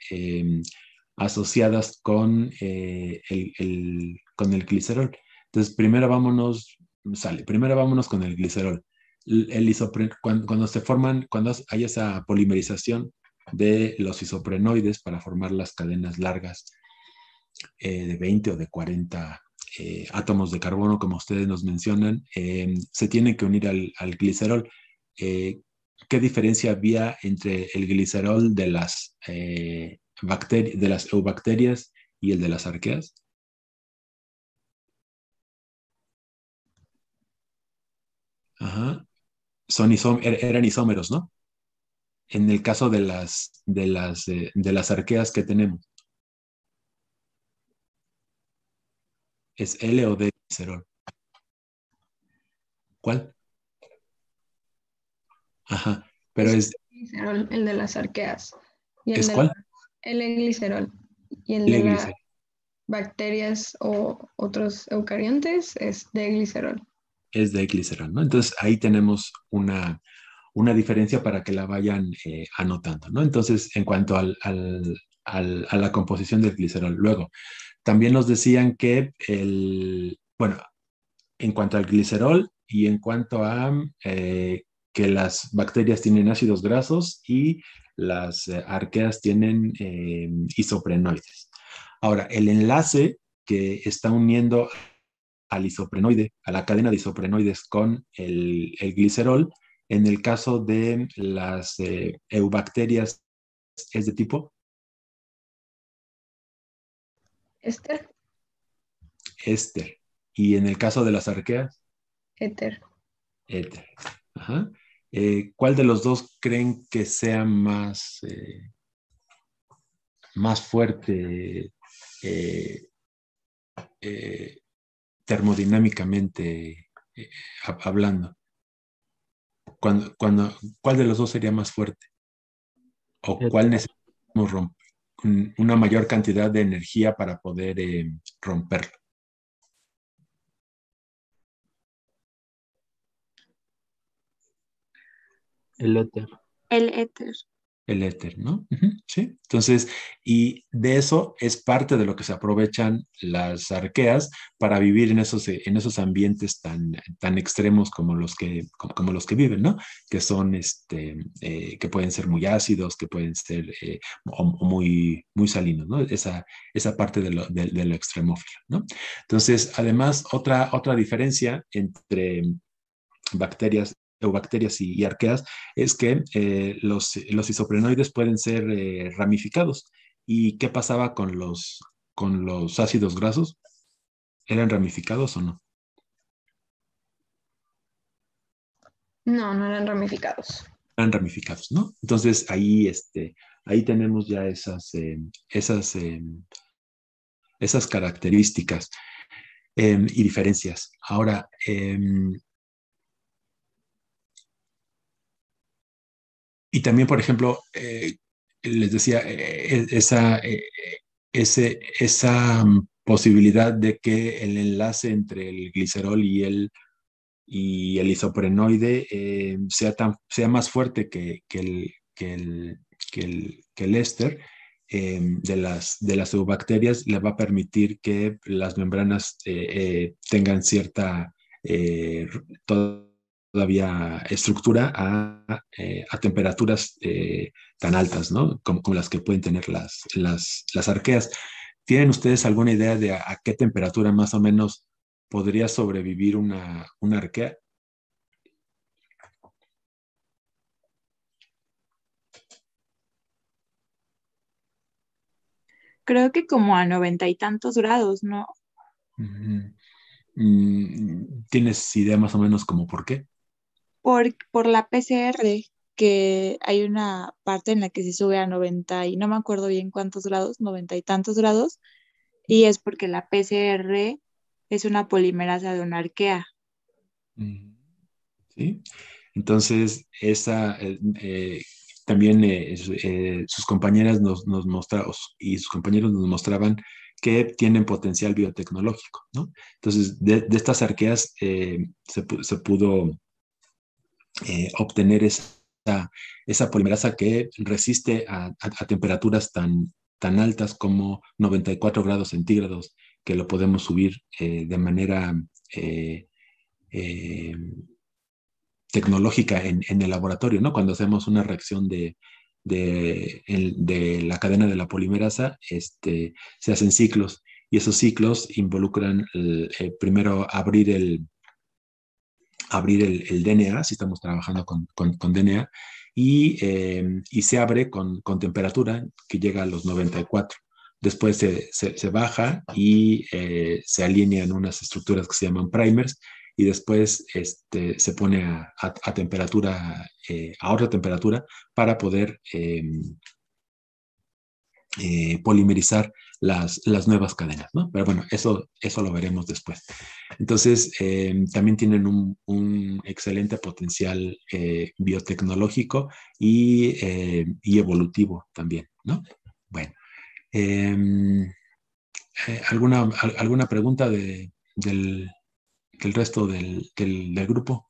asociadas con el glicerol. Entonces, primero vámonos con el glicerol. cuando se forman, cuando hay esa polimerización de los isoprenoides para formar las cadenas largas de 20 o de 40 átomos de carbono, como ustedes nos mencionan, se tienen que unir al glicerol. ¿Qué diferencia había entre el glicerol de las eubacterias y el de las arqueas? Ajá. Eran isómeros, ¿no? En el caso de las arqueas que tenemos, ¿es L o D glicerol? ¿Cuál? Ajá, pero Es glicerol, el de las arqueas. Y el ¿es de cuál? el glicerol. Y el de las L-glicerol. bacterias o otros eucariontes es de glicerol. Es de glicerol, ¿no? Entonces ahí tenemos una diferencia para que la vayan anotando, ¿no? Entonces, en cuanto a la composición del glicerol. Luego, también nos decían que bueno, en cuanto al glicerol y en cuanto a que las bacterias tienen ácidos grasos y las arqueas tienen isoprenoides. Ahora, el enlace que está uniendo al isoprenoide, a la cadena de isoprenoides con el glicerol, en el caso de las eubacterias es de tipo Éster, éster. Y en el caso de las arqueas, éter. éter. Ajá. ¿Cuál de los dos creen que sea más fuerte eh, eh, termodinámicamente hablando? ¿Cuál de los dos sería más fuerte? ¿O cuál necesitamos romper? Una mayor cantidad de energía para poder romperlo. El éter. El éter. El éter, ¿no? Sí. Entonces, y de eso es parte de lo que se aprovechan las arqueas para vivir en esos ambientes tan extremos como los que viven, ¿no? Que son, que pueden ser muy ácidos, que pueden ser o muy, muy salinos, ¿no? Esa parte de lo extremófilo, ¿no? Entonces, además, otra diferencia entre bacterias, eubacterias y arqueas, es que los isoprenoides pueden ser ramificados. ¿Y qué pasaba con los ácidos grasos? ¿Eran ramificados o no? No, no eran ramificados. Eran ramificados, ¿no? Entonces ahí tenemos ya esas características y diferencias. Ahora, y también, por ejemplo, les decía, esa posibilidad de que el enlace entre el glicerol y el isoprenoide sea más fuerte que el éster de las eubacterias, le va a permitir que las membranas tengan cierta todavía estructura a temperaturas tan altas, ¿no? Como las que pueden tener las arqueas. ¿Tienen ustedes alguna idea de a qué temperatura más o menos podría sobrevivir una arquea? Creo que como a 90 y tantos grados, ¿no? Ujú. ¿Tienes idea más o menos como por qué? Por la PCR, que hay una parte en la que se sube a 90 y no me acuerdo bien cuántos grados, 90 y tantos grados, y es porque la PCR es una polimerasa de una arquea. ¿Sí? Entonces, también sus compañeras nos mostraron y sus compañeros nos mostraban que tienen potencial biotecnológico, ¿no? Entonces, de estas arqueas se pudo obtener esa polimerasa que resiste a temperaturas tan altas como 94 grados centígrados, que lo podemos subir de manera eh, tecnológica en el laboratorio, ¿no? Cuando hacemos una reacción de la cadena de la polimerasa, se hacen ciclos y esos ciclos involucran primero abrir el DNA, si estamos trabajando con DNA, y se abre con temperatura que llega a los 94. Después se baja y se alinean unas estructuras que se llaman primers y después se pone a temperatura, a otra temperatura para poder polimerizar las nuevas cadenas, ¿no? Pero bueno, eso lo veremos después. Entonces, también tienen un excelente potencial biotecnológico y evolutivo también, ¿no? Bueno, ¿alguna pregunta del resto del grupo?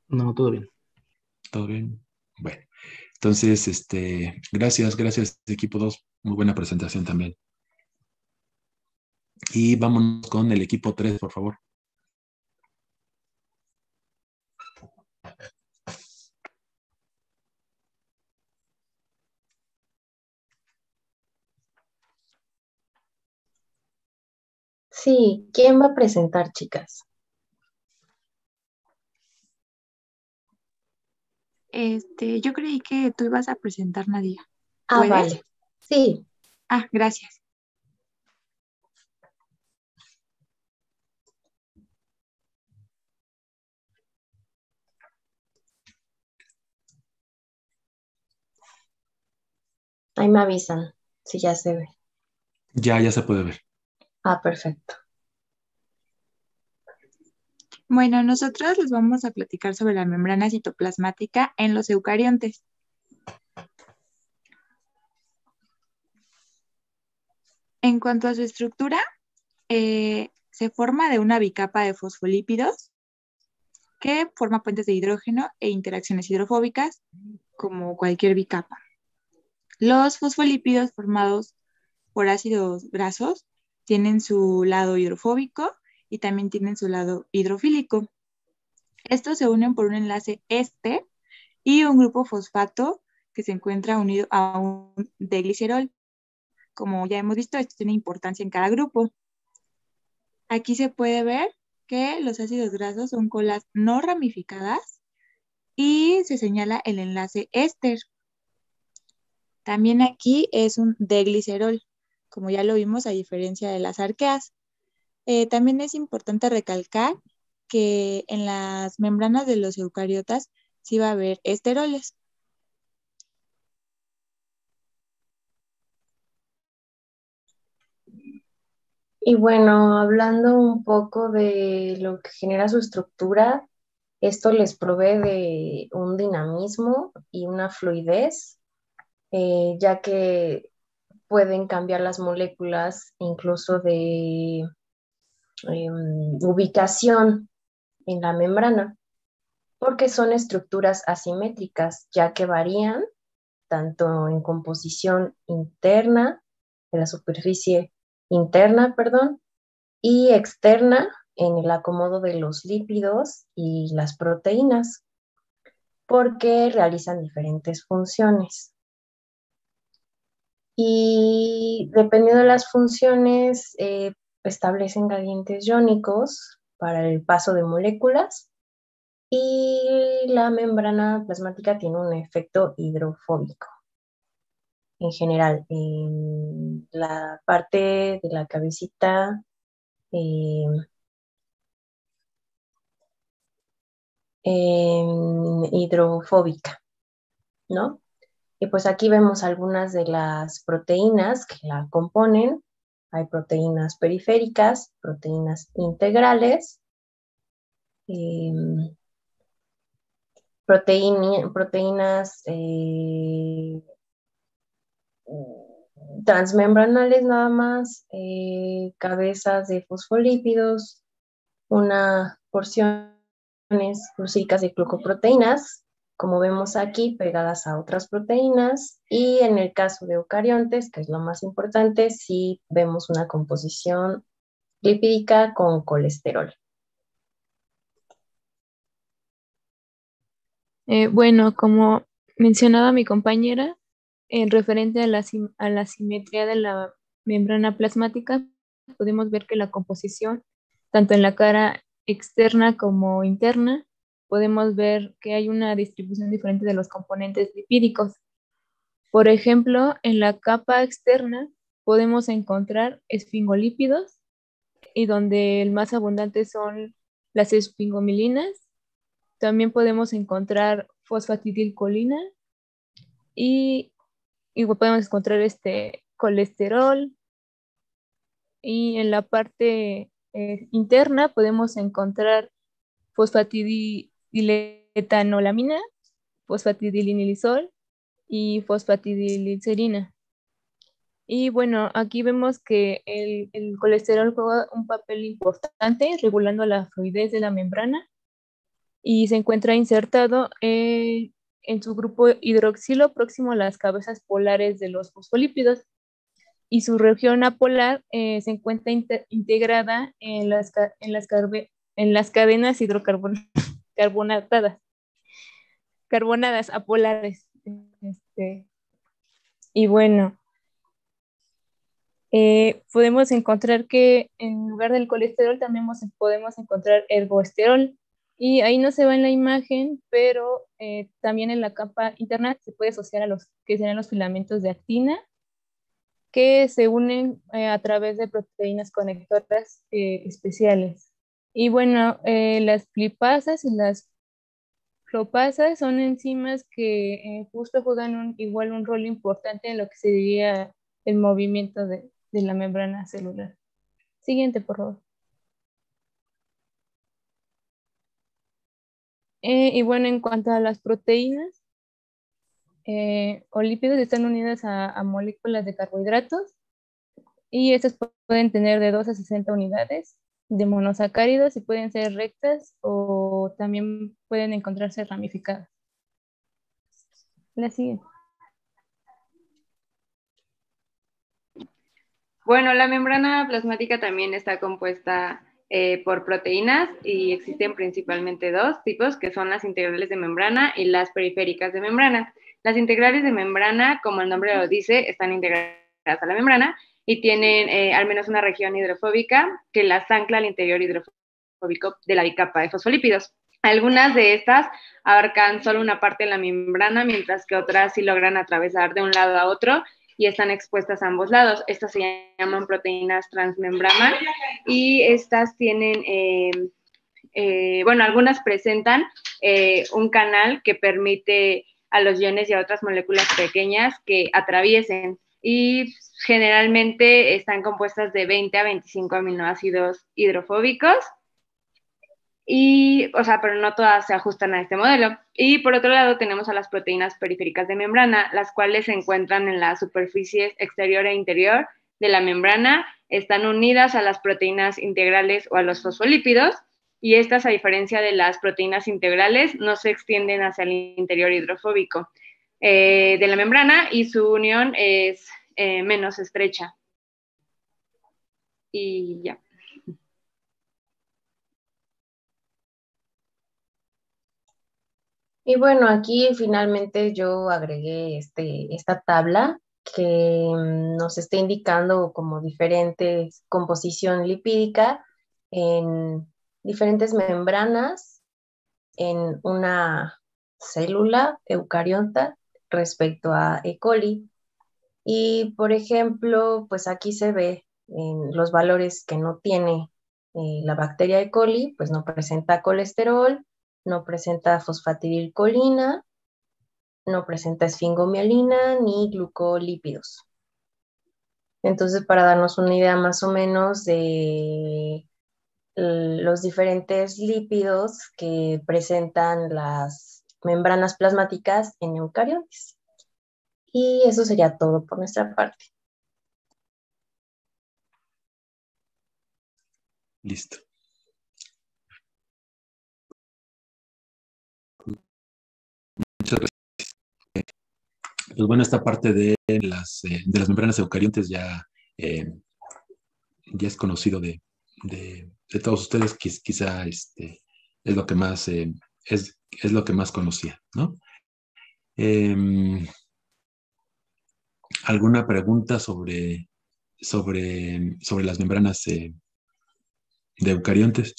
No, todo bien. ¿Todo bien? Bueno, entonces, gracias, equipo 2. Muy buena presentación también. Y vámonos con el equipo 3, por favor. Sí, ¿quién va a presentar, chicas? Yo creí que tú ibas a presentar, Nadia. Ah, ¿Puedes? vale. Sí. Ah, gracias. Ahí me avisan si ya se ve. Ya se puede ver. Ah, perfecto. Bueno, nosotros les vamos a platicar sobre la membrana citoplasmática en los eucariontes. En cuanto a su estructura, se forma de una bicapa de fosfolípidos que forma puentes de hidrógeno e interacciones hidrofóbicas, como cualquier bicapa. Los fosfolípidos formados por ácidos grasos tienen su lado hidrofóbico y también tienen su lado hidrofílico. Estos se unen por un enlace éster y un grupo fosfato que se encuentra unido a un D-glicerol. Como ya hemos visto, esto tiene importancia en cada grupo. Aquí se puede ver que los ácidos grasos son colas no ramificadas y se señala el enlace éster. También aquí es un D-glicerol, como ya lo vimos a diferencia de las arqueas. También es importante recalcar que en las membranas de los eucariotas sí va a haber esteroles. Y bueno, hablando un poco de lo que genera su estructura, esto les provee de un dinamismo y una fluidez, ya que pueden cambiar las moléculas incluso de ubicación en la membrana, porque son estructuras asimétricas, ya que varían tanto en composición interna, de la superficie interna, perdón, y externa en el acomodo de los lípidos y las proteínas, porque realizan diferentes funciones. Y dependiendo de las funciones, establecen gradientes iónicos para el paso de moléculas y la membrana plasmática tiene un efecto hidrofóbico. En general, en la parte de la cabecita hidrofóbica, ¿no? Y pues aquí vemos algunas de las proteínas que la componen. Hay proteínas periféricas, proteínas integrales, proteínas transmembranales nada más, cabezas de fosfolípidos, una porción glucídicas de glucoproteínas, como vemos aquí, pegadas a otras proteínas, y en el caso de eucariontes, que es lo más importante, sí vemos una composición lipídica con colesterol. Bueno, como mencionaba mi compañera, en referente a la simetría de la membrana plasmática, podemos ver que la composición, tanto en la cara externa como interna, podemos ver que hay una distribución diferente de los componentes lipídicos. Por ejemplo, en la capa externa podemos encontrar esfingolípidos, y donde el más abundante son las esfingomilinas. También podemos encontrar fosfatidilcolina y podemos encontrar colesterol. Y en la parte interna podemos encontrar fosfatidiletoanolamina, fosfatidilinilisol y fosfatidilglicerina. Y bueno, aquí vemos que el colesterol juega un papel importante regulando la fluidez de la membrana y se encuentra insertado en su grupo hidroxilo próximo a las cabezas polares de los fosfolípidos, y su región apolar se encuentra integrada en las cadenas carbonadas apolares. Y bueno, podemos encontrar que en lugar del colesterol también podemos encontrar ergosterol, y ahí no se ve en la imagen, pero también en la capa interna se puede asociar a los que serán los filamentos de actina, que se unen a través de proteínas conectoras especiales. Y bueno, las lipasas y las propasas son enzimas que justo juegan igual un rol importante en lo que se diría el movimiento de la membrana celular. Siguiente, por favor. Y bueno, en cuanto a las proteínas o lípidos, están unidas a moléculas de carbohidratos, y estas pueden tener de 2 a 60 unidades de monosacáridos y pueden ser rectas o también pueden encontrarse ramificadas. La siguiente. Bueno, la membrana plasmática también está compuesta por proteínas, y existen principalmente dos tipos, que son las integrales de membrana y las periféricas de membrana. Las integrales de membrana, como el nombre lo dice, están integradas a la membrana y tienen al menos una región hidrofóbica que las ancla al interior hidrofóbico de la bicapa de fosfolípidos. Algunas de estas abarcan solo una parte de la membrana, mientras que otras sí logran atravesar de un lado a otro y están expuestas a ambos lados. Estas se llaman proteínas transmembrana, y estas tienen, bueno, algunas presentan un canal que permite a los iones y a otras moléculas pequeñas que atraviesen, y generalmente están compuestas de 20 a 25 aminoácidos hidrofóbicos. Y, o sea, pero no todas se ajustan a este modelo. Y por otro lado tenemos a las proteínas periféricas de membrana, las cuales se encuentran en la superficie exterior e interior de la membrana, están unidas a las proteínas integrales o a los fosfolípidos, y estas, a diferencia de las proteínas integrales, no se extienden hacia el interior hidrofóbico de la membrana, y su unión es menos estrecha. Y ya. Y bueno, aquí finalmente yo agregué esta tabla que nos está indicando como diferentes composición lipídica en diferentes membranas en una célula eucariota respecto a E. coli. Y por ejemplo, pues aquí se ve en los valores que no tiene la bacteria E. coli, pues no presenta colesterol, no presenta fosfatidilcolina, no presenta esfingomielina ni glucolípidos. Entonces, para darnos una idea más o menos de los diferentes lípidos que presentan las membranas plasmáticas en eucariotes. Y eso sería todo por nuestra parte. Listo. Muchas gracias. Pues bueno, esta parte de las membranas eucariontes ya es conocido de de todos ustedes, quizá es lo que más, es lo que más conocía, ¿no? ¿Alguna pregunta sobre las membranas de eucariontes?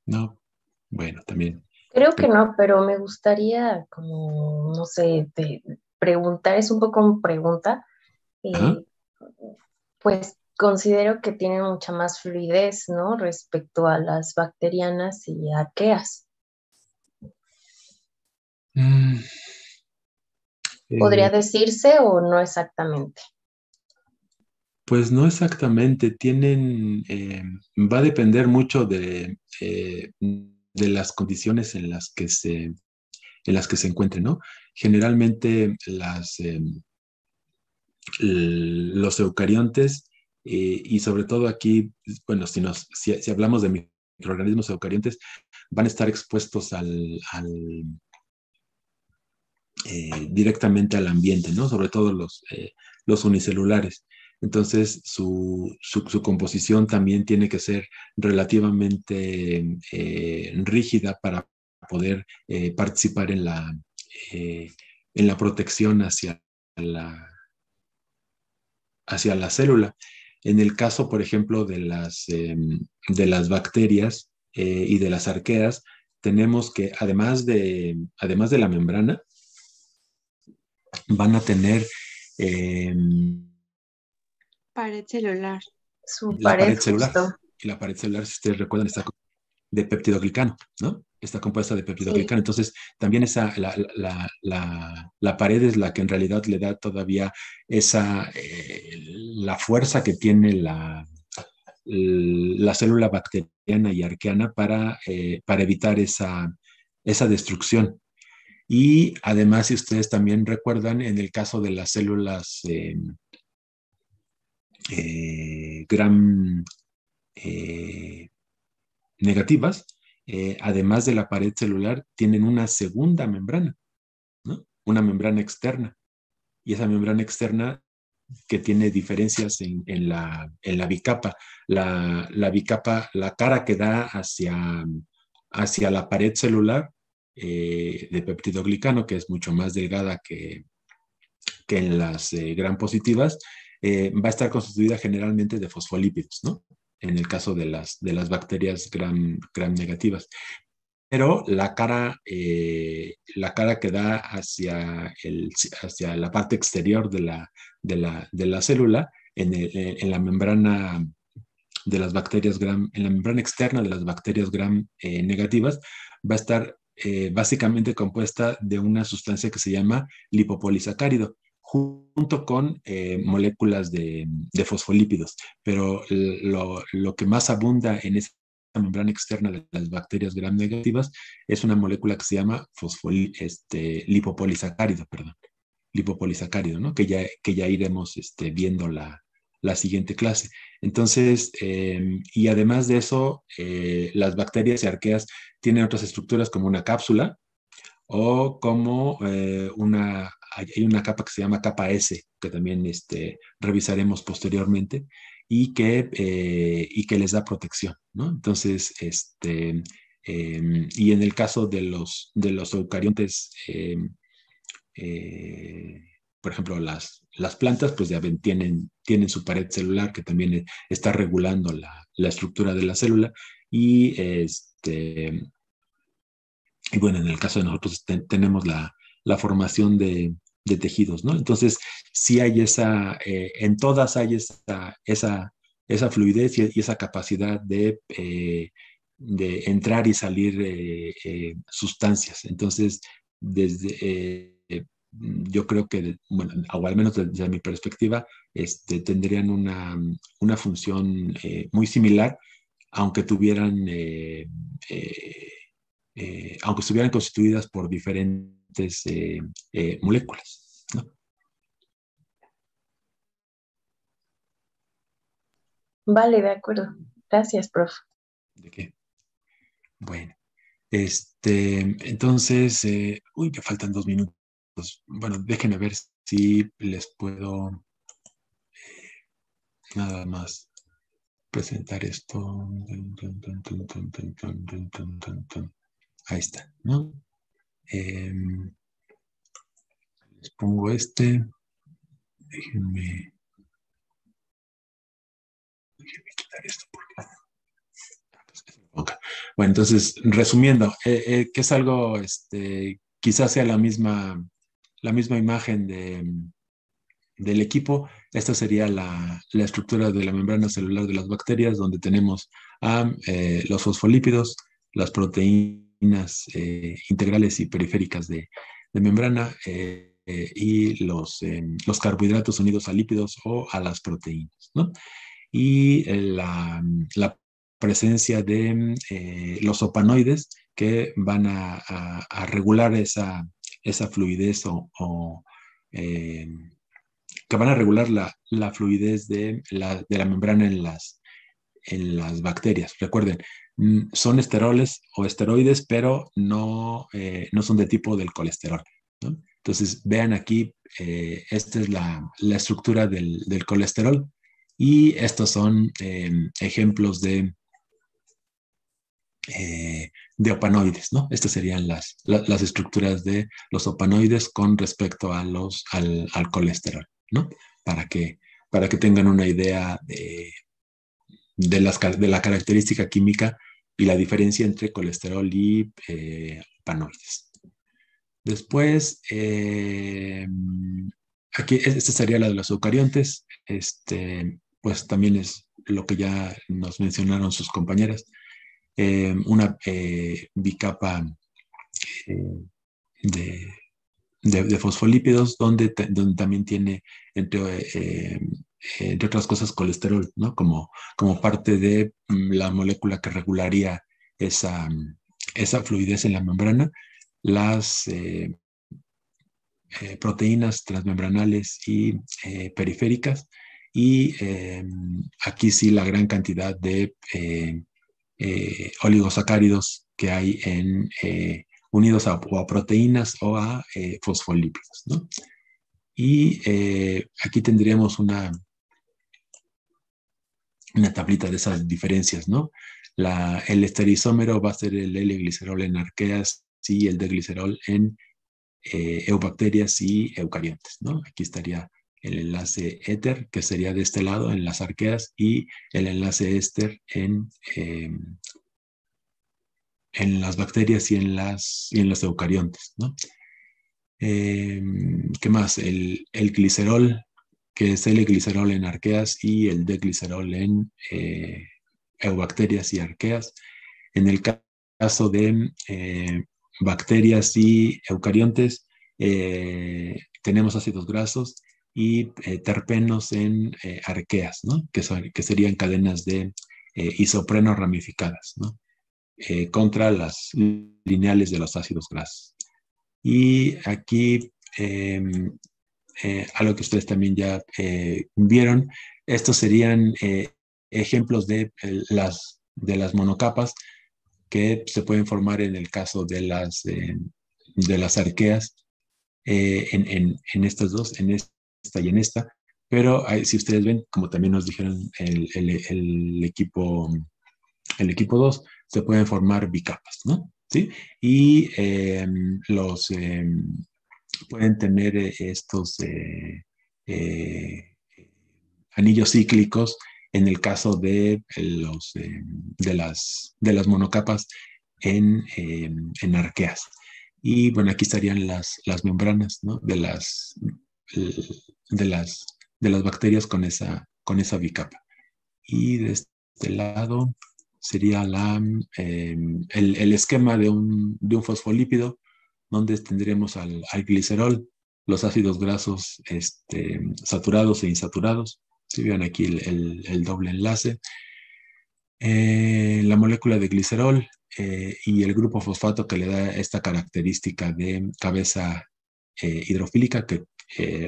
No, bueno, también. Creo que no, pero me gustaría como, no sé, preguntar, es un poco una pregunta, Ajá. pues considero que tienen mucha más fluidez, ¿no? Respecto a las bacterianas y arqueas. Mm, ¿Podría decirse o no exactamente? Pues no exactamente, va a depender mucho de las condiciones en las que se encuentren, ¿no? Generalmente los eucariontes, y sobre todo aquí, bueno, si hablamos de microorganismos eucariontes, van a estar expuestos directamente al ambiente, ¿no? Sobre todo los unicelulares. Entonces, su composición también tiene que ser relativamente rígida para poder participar en la protección hacia la célula. En el caso, por ejemplo, de las bacterias y de las arqueas, tenemos que, además de la membrana, van a tener eh, Pared celular. Su la pared pared celular. justo. Y la pared celular, si ustedes recuerdan, está de peptidoglicano, ¿no? Está compuesta de Sí, peptidoglicano. Entonces, también la pared es la que en realidad le da todavía la fuerza que tiene la célula bacteriana y arqueana para evitar esa destrucción. Y además, si ustedes también recuerdan, en el caso de las células gram negativas, además de la pared celular, tienen una segunda membrana, ¿no? Una membrana externa. Y esa membrana externa que tiene diferencias en la bicapa. La bicapa, la cara que da hacia la pared celular de peptidoglicano, que es mucho más delgada que en las gram positivas, va a estar constituida generalmente de fosfolípidos, ¿no? En el caso de las bacterias gram negativas. Pero la cara que da hacia la parte exterior de la célula, en la membrana de las bacterias gram, en la membrana externa de las bacterias gram negativas, va a estar básicamente compuesta de una sustancia que se llama lipopolisacárido, junto con moléculas de fosfolípidos. Pero lo que más abunda en esa membrana externa de las bacterias gram negativas es una molécula que se llama lipopolisacárido, perdón, lipopolisacárido, ¿no? Que ya iremos viendo la siguiente clase. Entonces, y además de eso, las bacterias y arqueas tienen otras estructuras como una cápsula o como hay una capa que se llama capa S, que también revisaremos posteriormente, y que les da protección, ¿no? Entonces, y en el caso de los eucariontes, por ejemplo, las plantas, pues ya ven, tienen su pared celular que también está regulando la estructura de la célula y bueno, en el caso de nosotros tenemos la formación de tejidos, ¿no? Entonces, sí hay en todas hay esa fluidez y esa capacidad de entrar y salir sustancias. Entonces, yo creo que, bueno, o al menos desde mi perspectiva, tendrían una función muy similar, aunque tuvieran aunque estuvieran constituidas por diferentes moléculas, ¿no? Vale, de acuerdo. Gracias, profe. ¿De qué? Bueno, entonces, uy, me faltan 2 minutos. bueno, déjenme ver si les puedo nada más presentar esto. Ahí está, ¿no? Les pongo este. Déjenme quitar esto porque... Okay. Bueno, entonces, resumiendo, que es algo, quizás sea la misma imagen del equipo. Esta sería la estructura de la membrana celular de las bacterias, donde tenemos a los fosfolípidos, las proteínas integrales y periféricas de membrana y los carbohidratos unidos a lípidos o a las proteínas, ¿no? Y la presencia de los opanoides que van a regular esa fluidez que van a regular la fluidez de la membrana en las bacterias. Recuerden, son esteroles o esteroides, pero no son de tipo del colesterol, ¿no? Entonces, vean aquí, esta es la estructura del colesterol y estos son ejemplos de opanoides, ¿no? Estas serían las estructuras de los opanoides con respecto a al colesterol, ¿no? Para que tengan una idea de la característica química y la diferencia entre colesterol y opanoides. Después, aquí, esta sería la de los eucariontes. Pues también es lo que ya nos mencionaron sus compañeras. Una bicapa de fosfolípidos, donde también tiene, entre otras cosas, colesterol, ¿no? Como parte de la molécula que regularía esa fluidez en la membrana. Las proteínas transmembranales y periféricas, y aquí sí la gran cantidad de oligosacáridos que hay unidos a proteínas o a fosfolípidos, ¿no? Y aquí tendríamos una tablita de esas diferencias, ¿no? El estereisómero va a ser el L-glicerol en arqueas y el D-glicerol en eubacterias y eucariontes, ¿no? Aquí estaría el enlace éter, que sería de este lado en las arqueas, y el enlace éster en las bacterias y en los eucariontes, ¿no? ¿Qué más? El glicerol, que es el glicerol en arqueas, y el D-glicerol en eubacterias y arqueas. En el caso de bacterias y eucariontes, tenemos ácidos grasos y terpenos en arqueas, ¿no? Que serían cadenas de isopreno ramificadas, ¿no? Contra las lineales de los ácidos grasos. Y aquí, algo que ustedes también ya vieron, estos serían ejemplos de las monocapas que se pueden formar en el caso de las arqueas, en estas dos, en esta y en esta. Pero si ustedes ven, como también nos dijeron el equipo 2, se pueden formar bicapas, ¿no? ¿Sí? Y pueden tener estos anillos cíclicos en el caso de las monocapas en arqueas. Y bueno, aquí estarían las membranas, ¿no? de las bacterias con esa bicapa. Y de este lado sería el esquema de un fosfolípido, donde tendremos al glicerol, los ácidos grasos saturados e insaturados. Si vean aquí el doble enlace. La molécula de glicerol y el grupo fosfato que le da esta característica de cabeza hidrofílica, que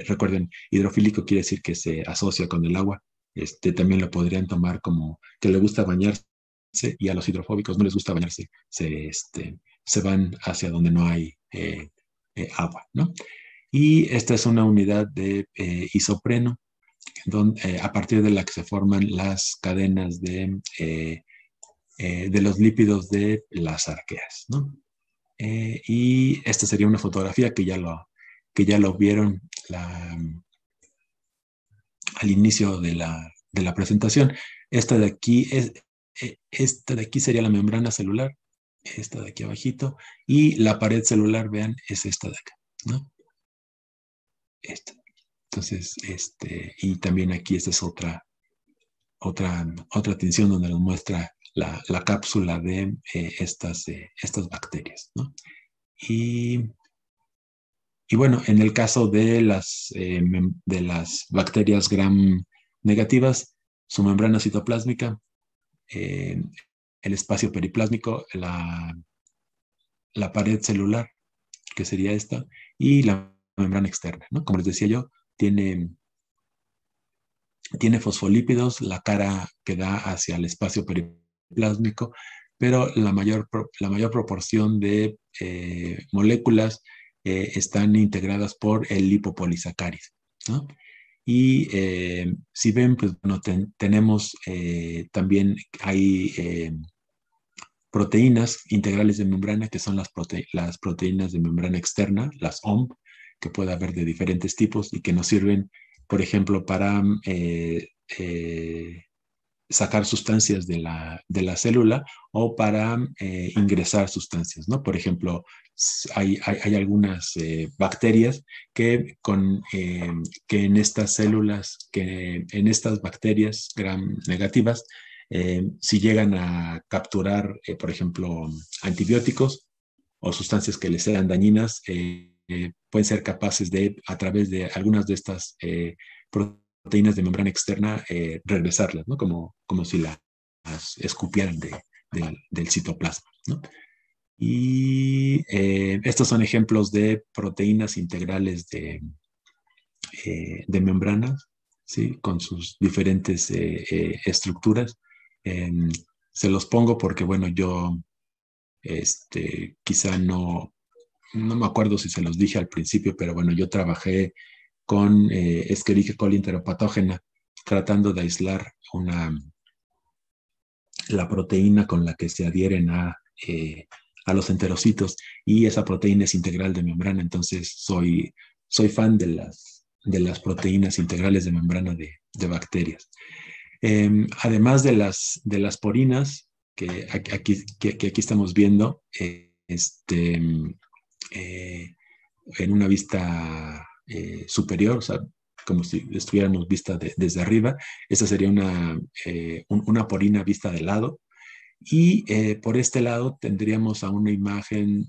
recuerden, hidrofílico quiere decir que se asocia con el agua. También lo podrían tomar como que le gusta bañarse, y a los hidrofóbicos no les gusta bañarse, se van hacia donde no hay agua, ¿no? Y esta es una unidad de isopreno, a partir de la que se forman las cadenas de los lípidos de las arqueas, ¿no? Y esta sería una fotografía que ya lo vieron al inicio de la presentación. Esta de aquí sería la membrana celular, esta de aquí abajito, y la pared celular, vean, es esta de acá, ¿no? Esta. Entonces, y también aquí esta es otra tinción donde nos muestra la cápsula de estas bacterias, ¿no? Y bueno, en el caso de las bacterias gram negativas, su membrana citoplásmica, el espacio periplásmico, la pared celular, que sería esta, y la membrana externa, ¿no? Como les decía yo, tiene fosfolípidos, la cara que da hacia el espacio periplásmico, pero la mayor proporción de moléculas están integradas por el lipopolisacárido, ¿no? Y si ven, pues bueno, tenemos también hay proteínas integrales de membrana, que son las proteínas de membrana externa, las OMP, que puede haber de diferentes tipos y que nos sirven, por ejemplo, para sacar sustancias de la célula o para ingresar sustancias, ¿no? Por ejemplo, hay algunas bacterias que en estas células, que en estas bacterias gram negativas, si llegan a capturar, por ejemplo, antibióticos o sustancias que les sean dañinas, pueden ser capaces de, a través de algunas de estas proteínas de membrana externa, regresarlas, ¿no? Como si las escupieran del citoplasma, ¿no? Y estos son ejemplos de proteínas integrales de membranas, ¿sí? Con sus diferentes estructuras. Se los pongo porque, bueno, yo quizá no me acuerdo si se los dije al principio, pero bueno, yo trabajé con Escherichia coli enteropatógena, tratando de aislar la proteína con la que se adhieren a los enterocitos, y esa proteína es integral de membrana. Entonces soy fan de las proteínas integrales de membrana de bacterias. Además de las porinas, que aquí estamos viendo, en una vista superior, o sea, como si estuviéramos vista desde arriba. Esta sería una porina vista de lado. Y por este lado tendríamos a una imagen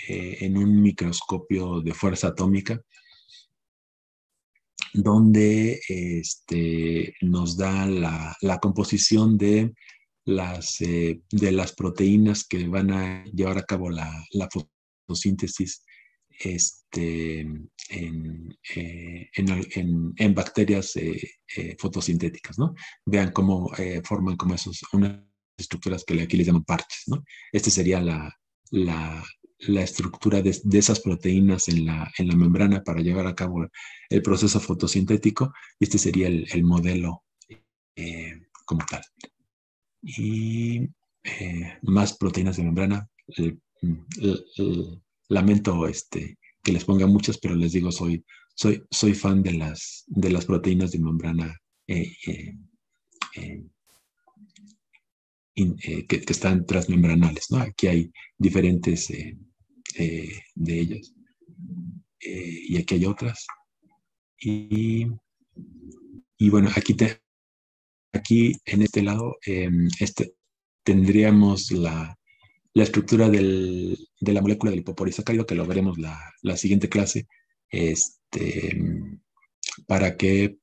en un microscopio de fuerza atómica, donde nos da la composición de las proteínas que van a llevar a cabo la fotosíntesis en bacterias fotosintéticas, ¿no? Vean cómo forman como unas estructuras que aquí les llaman parches, ¿no? Esta sería la estructura de esas proteínas en la membrana para llevar a cabo el proceso fotosintético, y este sería el modelo como tal. Y más proteínas de membrana. Lamento que les ponga muchas, pero les digo, soy fan de las proteínas de membrana que están transmembranales, ¿no? Aquí hay diferentes de ellas. Y aquí hay otras. Y bueno, aquí en este lado tendríamos la estructura de la molécula del lipopolisacárido, que lo veremos la siguiente clase, para que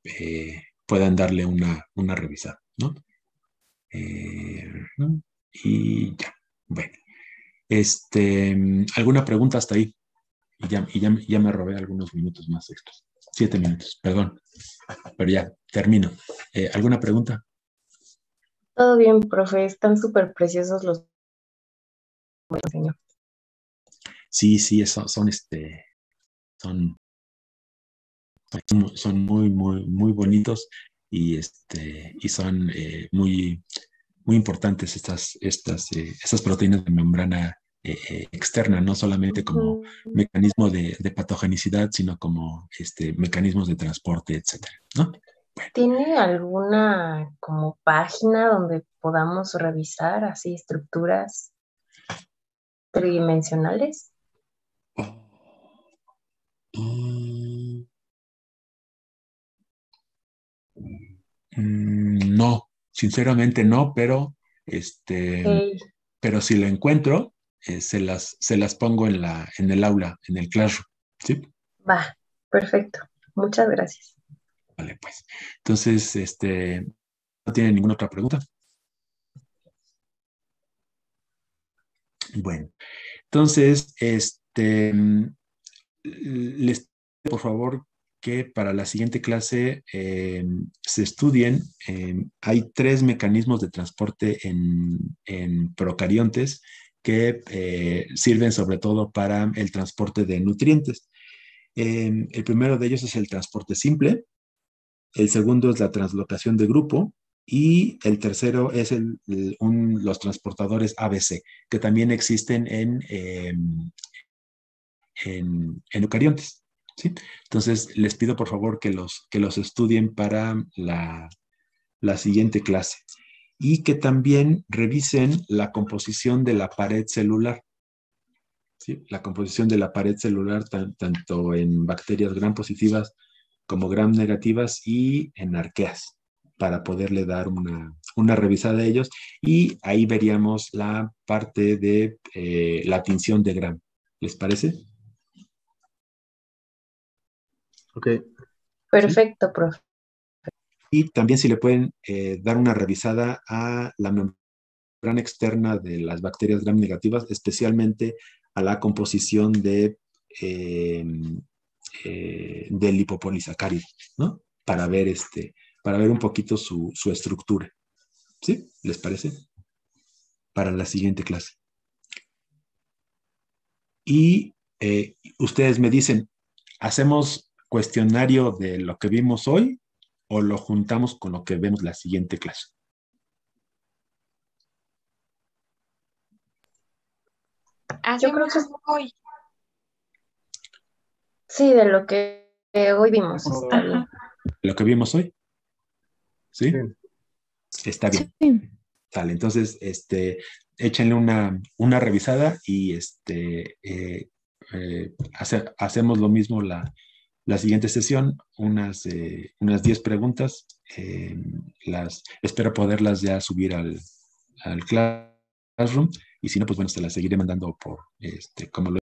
puedan darle una revisada, ¿no? Y ya, bueno. ¿Alguna pregunta hasta ahí? Y ya me robé algunos minutos más extras. 7 minutos, perdón. Pero ya, termino. ¿Alguna pregunta? Todo bien, profe. Están súper preciosos los señor. Sí, son son muy, muy, muy bonitos y son muy, muy importantes estas proteínas de membrana externa, no solamente como mecanismo de patogenicidad, sino como mecanismos de transporte, etcétera, ¿no? ¿Tiene alguna como página donde podamos revisar así estructuras tridimensionales? No, sinceramente no, pero Ok, pero si la encuentro, se las pongo en el aula, en el classroom, ¿sí? va, perfecto. Muchas gracias. Vale, pues. Entonces, ¿no tiene ninguna otra pregunta? Bueno, entonces, les pido por favor que para la siguiente clase se estudien. Hay 3 mecanismos de transporte en procariontes que sirven sobre todo para el transporte de nutrientes. El primero de ellos es el transporte simple, el segundo es la translocación de grupo y el tercero es los transportadores ABC, que también existen en eucariontes, ¿sí? Entonces, les pido por favor que los estudien para la siguiente clase y que también revisen la composición de la pared celular. ¿Sí? La composición de la pared celular, tanto en bacterias gram positivas como gram negativas y en arqueas, para poderle dar una revisada a ellos. Y ahí veríamos la parte de la tinción de gram. ¿Les parece? Ok. Perfecto, profe. Y también si le pueden dar una revisada a la membrana externa de las bacterias gram negativas, especialmente a la composición del lipopolisacárido, ¿no? Para ver un poquito su estructura. ¿Sí? ¿Les parece? Para la siguiente clase. Y ustedes me dicen, ¿hacemos cuestionario de lo que vimos hoy o lo juntamos con lo que vemos la siguiente clase? Yo creo Hacemos que hoy. sí, de lo que hoy vimos, está bien. ¿Lo que vimos hoy? ¿Sí? Sí. Está bien. Sí. Sale, entonces, échenle una revisada y hacemos lo mismo la siguiente sesión, unas 10 preguntas. Espero poderlas ya subir al Classroom y si no, pues bueno, se las seguiré mandando por, como lo